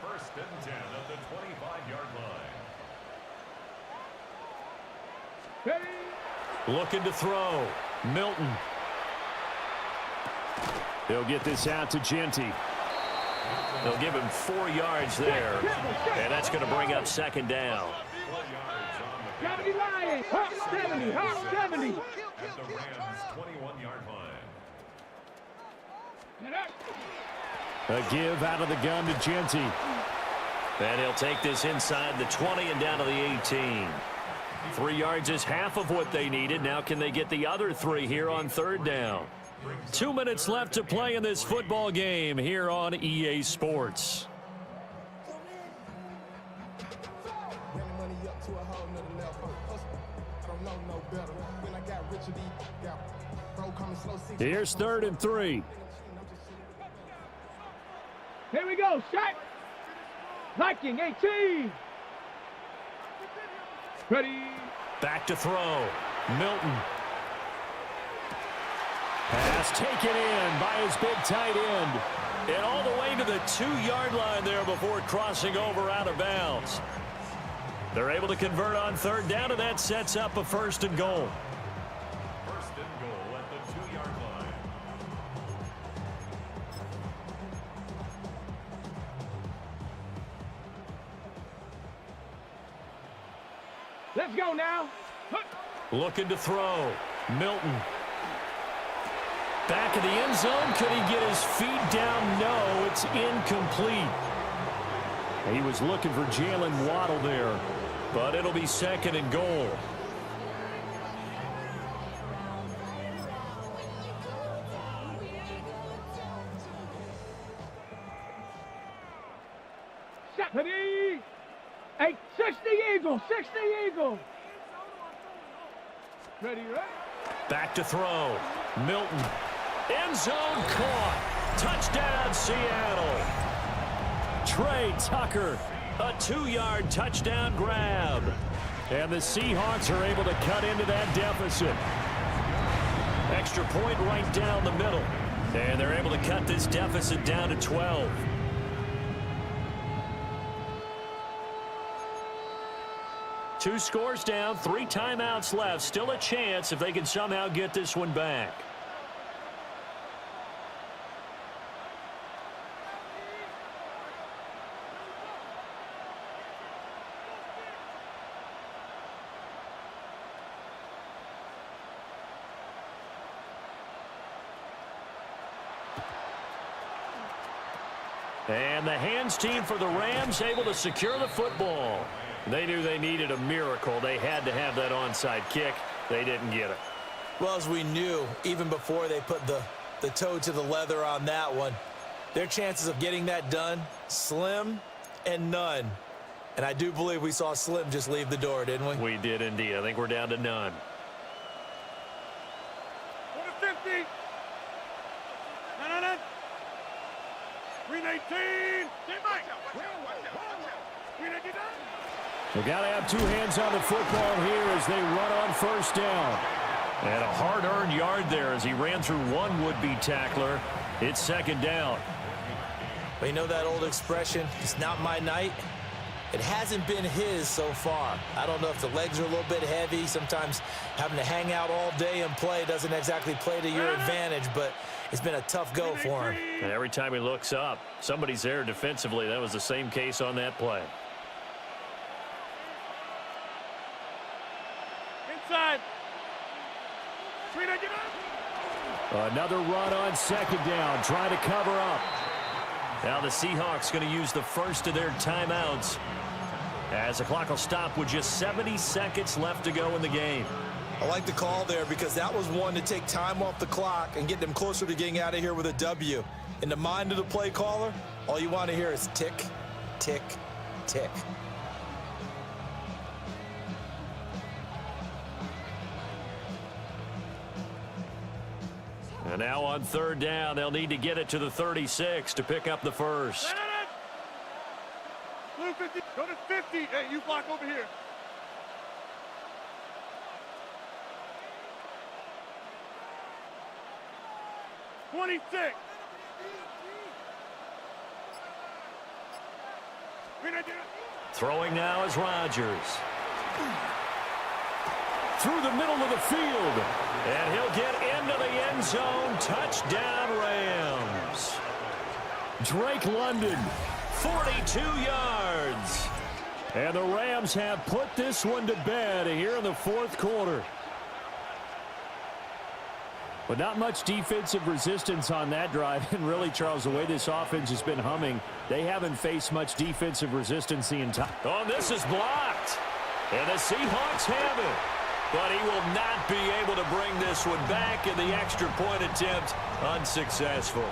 1st and 10 at the 25-yard line. Ready. Looking to throw. Milton. He'll get this out to Genty. They'll give him 4 yards there. And that's going to bring up 2nd down. 70 Lions. Hawk 70. Hawk 70. At the Rams' 21-yard line. A give out of the gun to Genty. And he'll take this inside the 20 and down to the 18. 3 yards is half of what they needed. Now can they get the other 3 here on 3rd down? 2 minutes left to play in this football game here on EA Sports. Here's 3rd and 3. Here we go. Shot. Viking 18. Ready. Back to throw. Milton. Pass taken in by his big tight end. And all the way to the 2-yard line there before crossing over out of bounds. They're able to convert on 3rd down, and that sets up a 1st and goal. 1st and goal at the 2-yard line. Let's go now. Looking to throw. Milton. Back of the end zone. Could he get his feet down? No, it's incomplete. He was looking for Jalen Waddle there, but it'll be 2nd and goal. Ready. 60 Eagles. 60 Eagles. Ready, right? Back to throw. Milton. End zone caught. Touchdown, Seattle. Trey Tucker, a 2-yard touchdown grab. And the Seahawks are able to cut into that deficit. Extra point right down the middle. And they're able to cut this deficit down to 12. Two scores down, 3 timeouts left. Still a chance if they can somehow get this one back. And the hands team for the Rams able to secure the football. They knew they needed a miracle. They had to have that onside kick. They didn't get it. Well, as we knew, even before they put the toe to the leather on that one, their chances of getting that done, slim and none. And I do believe we saw Slim just leave the door, didn't we? We did indeed. I think we're down to none. 50. No. 319. They got to have 2 hands on the football here as they run on 1st down. And a hard-earned yard there as he ran through one would-be tackler. It's 2nd down. But you know that old expression, it's not my night? It hasn't been his so far. I don't know if the legs are a little bit heavy. Sometimes having to hang out all day and play doesn't exactly play to your advantage, but it's been a tough go for him. And every time he looks up, somebody's there defensively. That was the same case on that play. Inside. Another run on 2nd down, trying to cover up. Now the Seahawks going to use the first of their timeouts. as the clock will stop with just 70 seconds left to go in the game. I like the call there because that was one to take time off the clock and get them closer to getting out of here with a W. In the mind of the play caller, all you want to hear is tick, tick, tick. And now on third down, they'll need to get it to the 36 to pick up the first. Blue 50, go to 50. Hey, you block over here. '26. Throwing now is Rodgers. Through the middle of the field. And he'll get into the end zone. Touchdown, Rams. Drake London, 42 yards. And the Rams have put this one to bed here in the fourth quarter. But not much defensive resistance on that drive. And really, Charles, the way this offense has been humming, they haven't faced much defensive resistance the entire. Oh, this is blocked. And the Seahawks have it. But he will not be able to bring this one back, and the extra point attempt unsuccessful.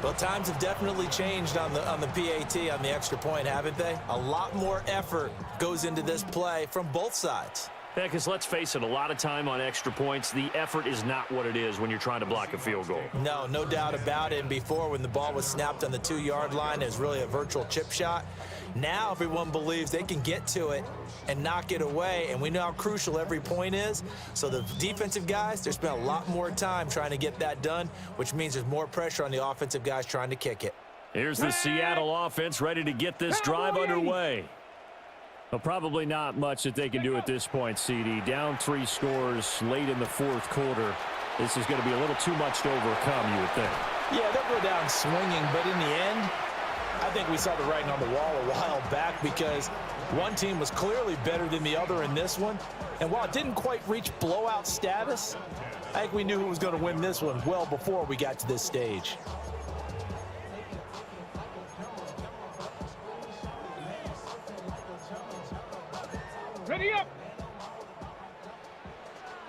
Well, times have definitely changed on the PAT, on the extra point, haven't they? A lot more effort goes into this play from both sides. Yeah, because let's face it, a lot of time on extra points, the effort is not what it is when you're trying to block a field goal. No doubt about it. And before, when the ball was snapped on the 2-yard line, it was really a virtual chip shot. Now everyone believes they can get to it and knock it away, and we know how crucial every point is. So the defensive guys, there's been a lot more time trying to get that done, which means there's more pressure on the offensive guys trying to kick it. Here's the Seattle offense ready to get this drive underway. Well, probably not much that they can do at this point, CD. Down 3 scores late in the fourth quarter. This is going to be a little too much to overcome, you would think. Yeah, they'll go down swinging, but in the end, I think we saw the writing on the wall a while back because one team was clearly better than the other in this one. And while it didn't quite reach blowout status, I think we knew who was going to win this one well before we got to this stage. Ready up.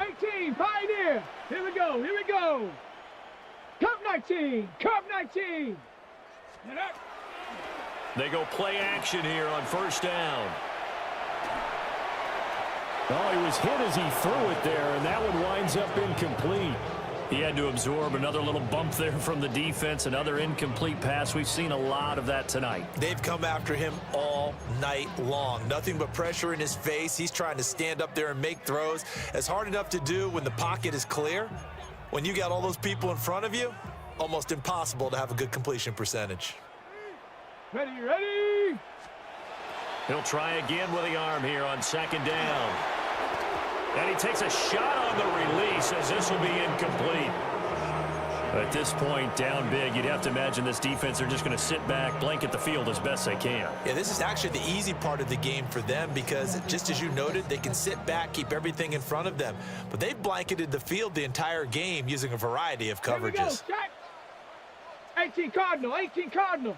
18, Pioneer. Here we go, here we go. Cup 19, Cup 19. Get up. They go play action here on first down. Oh, he was hit as he threw it there, and that one winds up incomplete. He had to absorb another little bump there from the defense, another incomplete pass. We've seen a lot of that tonight. They've come after him all night long. Nothing but pressure in his face. He's trying to stand up there and make throws. It's hard enough to do when the pocket is clear. When you got all those people in front of you, almost impossible to have a good completion percentage. Ready, ready. He'll try again with the arm here on second down. And he takes a shot on the release as this will be incomplete. At this point, down big, you'd have to imagine this defense are just going to sit back, blanket the field as best they can. Yeah, this is actually the easy part of the game for them because, just as you noted, they can sit back, keep everything in front of them. But they've blanketed the field the entire game using a variety of coverages. Here we go, 18 Cardinal, 18 Cardinal.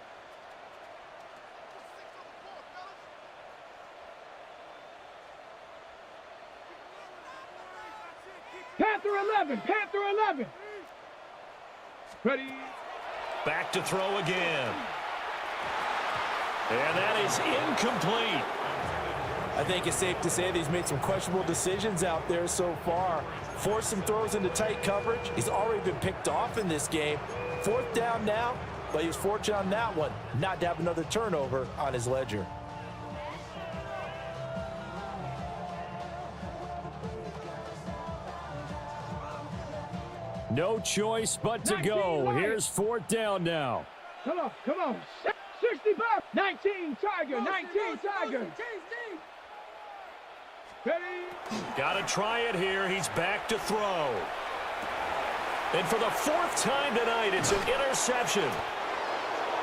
Panther 11, Panther 11. Ready. Back to throw again. And that is incomplete. I think it's safe to say that he's made some questionable decisions out there so far. Forced some throws into tight coverage. He's already been picked off in this game. Fourth down now, but he was fortunate on that one not to have another turnover on his ledger. No choice but to go. Here's fourth down now. Come on, come on. 65, 19 Tiger, 19 Tiger. Ready. Got to try it here. He's back to throw. And for the fourth time tonight, it's an interception.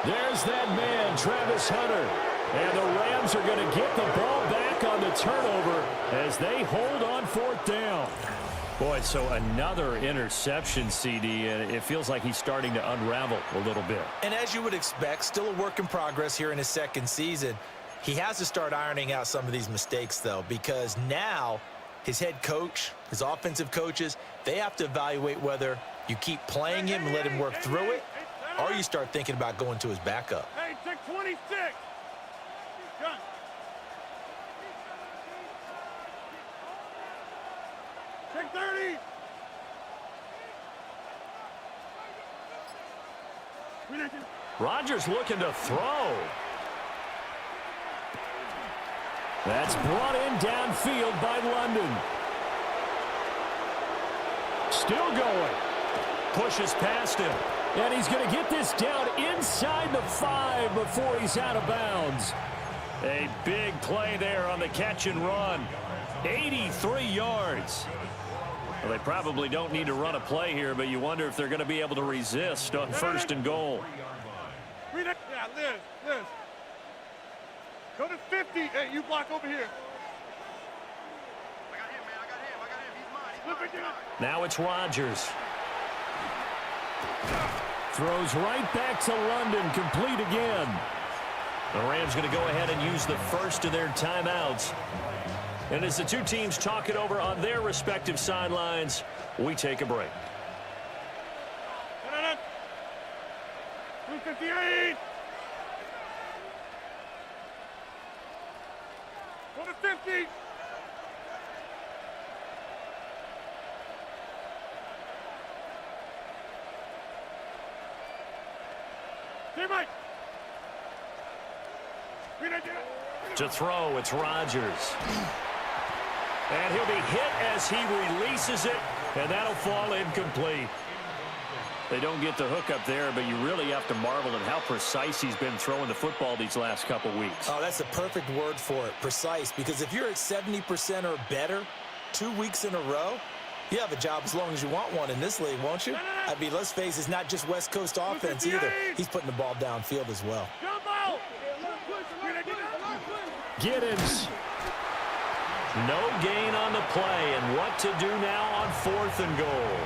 There's that man, Travis Hunter. And the Rams are going to get the ball back on the turnover as they hold on fourth down. Boy, so another interception, CD, and it feels like he's starting to unravel a little bit. And as you would expect, still a work in progress here in his second season. He has to start ironing out some of these mistakes, though, because now his head coach, his offensive coaches, they have to evaluate whether you keep playing him and let him work through it, or you start thinking about going to his backup. Hey, check 26. Gun. Check 30. Rodgers looking to throw. That's brought in downfield by London. Still going. Pushes past him. And he's going to get this down inside the 5 before he's out of bounds. A big play there on the catch and run. 83 yards. Well, they probably don't need to run a play here, but you wonder if they're going to be able to resist on 1st and goal. Yeah, Liz. Go to 50. Hey, you block over here. I got him, man. He's mine. Now it's Rodgers. Throws right back to London, complete again. The Rams going to go ahead and use the first of their timeouts. And as the two teams talk it over on their respective sidelines, we take a break. 258. Go to 50. Mike. To throw, it's Rodgers. And he'll be hit as he releases it, and that'll fall incomplete. They don't get the hook up there, but you really have to marvel at how precise he's been throwing the football these last couple weeks. Oh, that's the perfect word for it, precise, because if you're at 70% or better 2 weeks in a row, you have a job as long as you want one in this league, won't you? I mean, let's face it, it's not just West Coast offense either. He's putting the ball downfield as well. Giddens. No gain on the play, and what to do now on 4th and goal.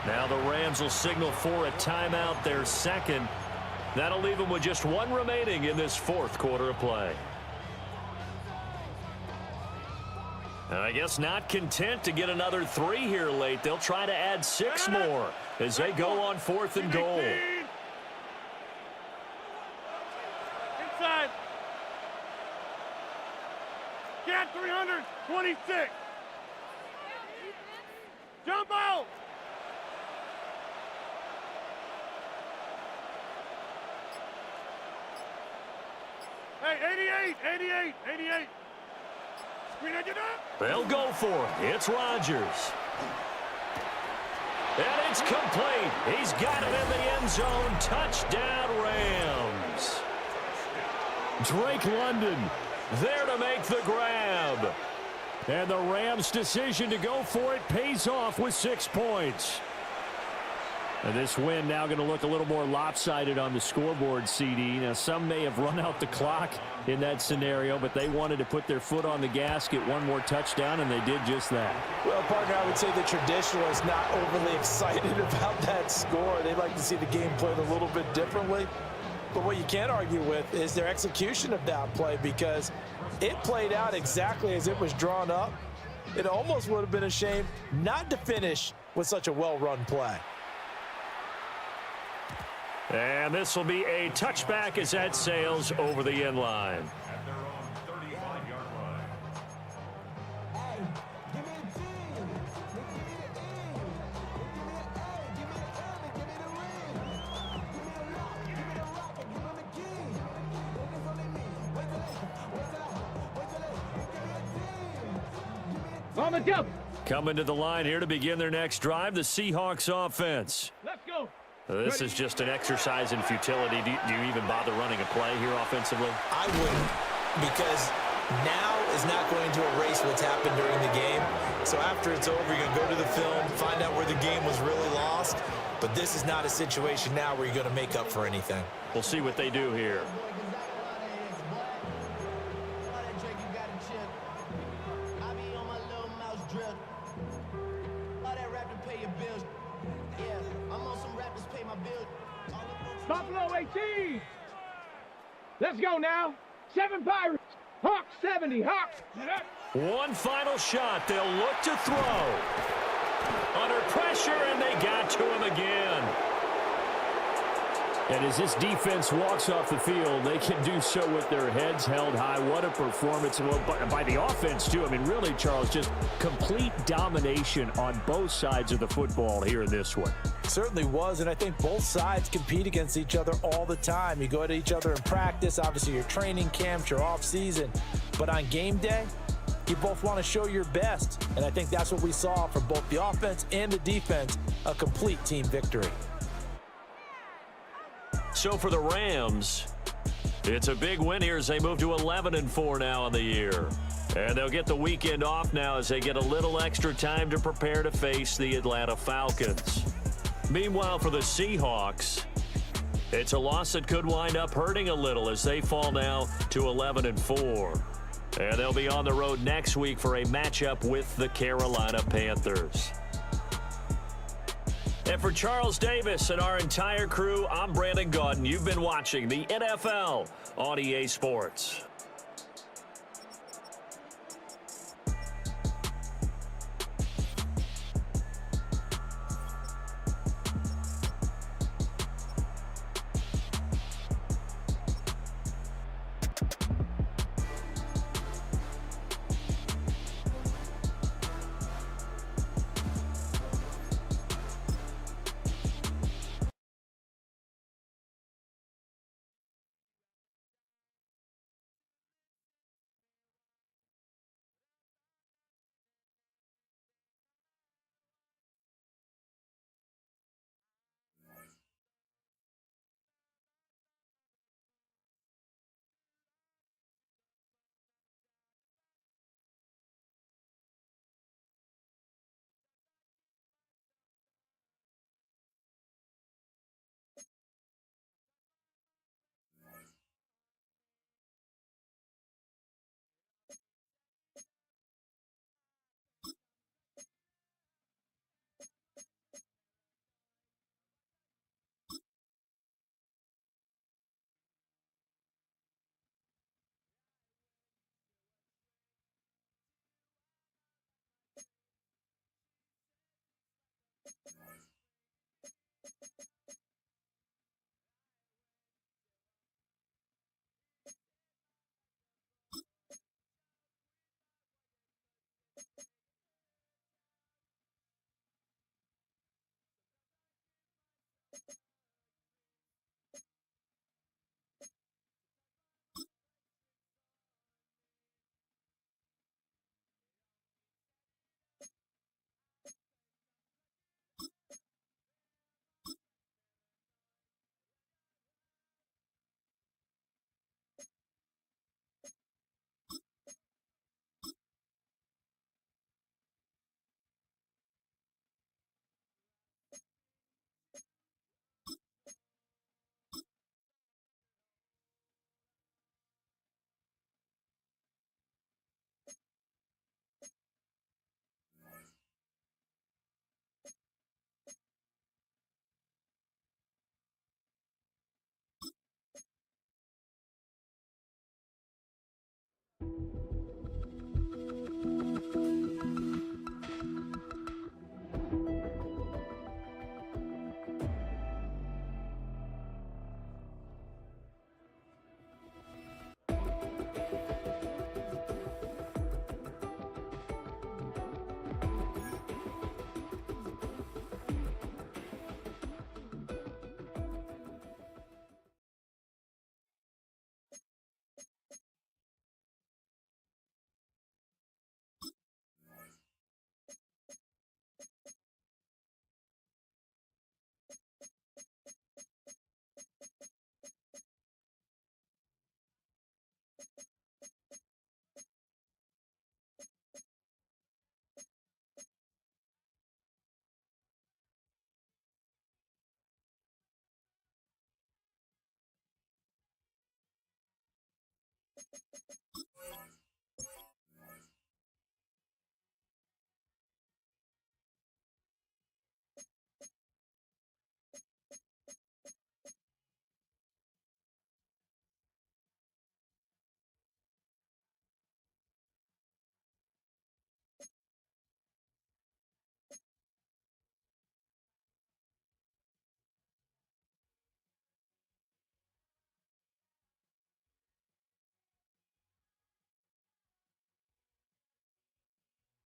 Now the Rams will signal for a timeout, their second. That'll leave them with just one remaining in this 4th quarter of play. And I guess not content to get another 3 here late. They'll try to add 6 more as they go on 4th and goal. Inside. Cat 326. Jump out. Hey, 88. They'll go for it. It's Rodgers. And it's complete. He's got it in the end zone. Touchdown, Rams. Drake London there to make the grab. And the Rams' decision to go for it pays off with 6 points. And this win now going to look a little more lopsided on the scoreboard, CD. Now, some may have run out the clock in that scenario, but they wanted to put their foot on the gas, get one more touchdown, and they did just that. Well, partner, I would say the traditionalists not overly excited about that score. They'd like to see the game played a little bit differently. But what you can't argue with is their execution of that play, because it played out exactly as it was drawn up. It almost would have been a shame not to finish with such a well-run play. And this will be a touchback as that sails over the end line. At their own 35-yard line. On the jump. Coming to the line here to begin their next drive, the Seahawks offense. Let's go. This is just an exercise in futility. Do you even bother running a play here offensively? I wouldn't, because now is not going to erase what's happened during the game. So after it's over, you're going to go to the film, find out where the game was really lost. But this is not a situation now where you're going to make up for anything. We'll see what they do here. Buffalo 18. Let's go now. 7 Pirates. Hawk 70. Hawk. One final shot. They'll look to throw. Under pressure, and they got to him again. And as this defense walks off the field, they can do so with their heads held high. What a performance by the offense, too. I mean, really, Charles, just complete domination on both sides of the football here in this one. It certainly was, and I think both sides compete against each other all the time. You go to each other in practice, obviously your training camps, your off-season. But on game day, you both want to show your best. And I think that's what we saw from both the offense and the defense, a complete team victory. So for the Rams, it's a big win here as they move to 11-4 now in the year. And they'll get the weekend off now as they get a little extra time to prepare to face the Atlanta Falcons. Meanwhile, for the Seahawks, it's a loss that could wind up hurting a little as they fall now to 11-4. And they'll be on the road next week for a matchup with the Carolina Panthers. And for Charles Davis and our entire crew, I'm Brandon Gaudin. You've been watching the NFL on EA Sports.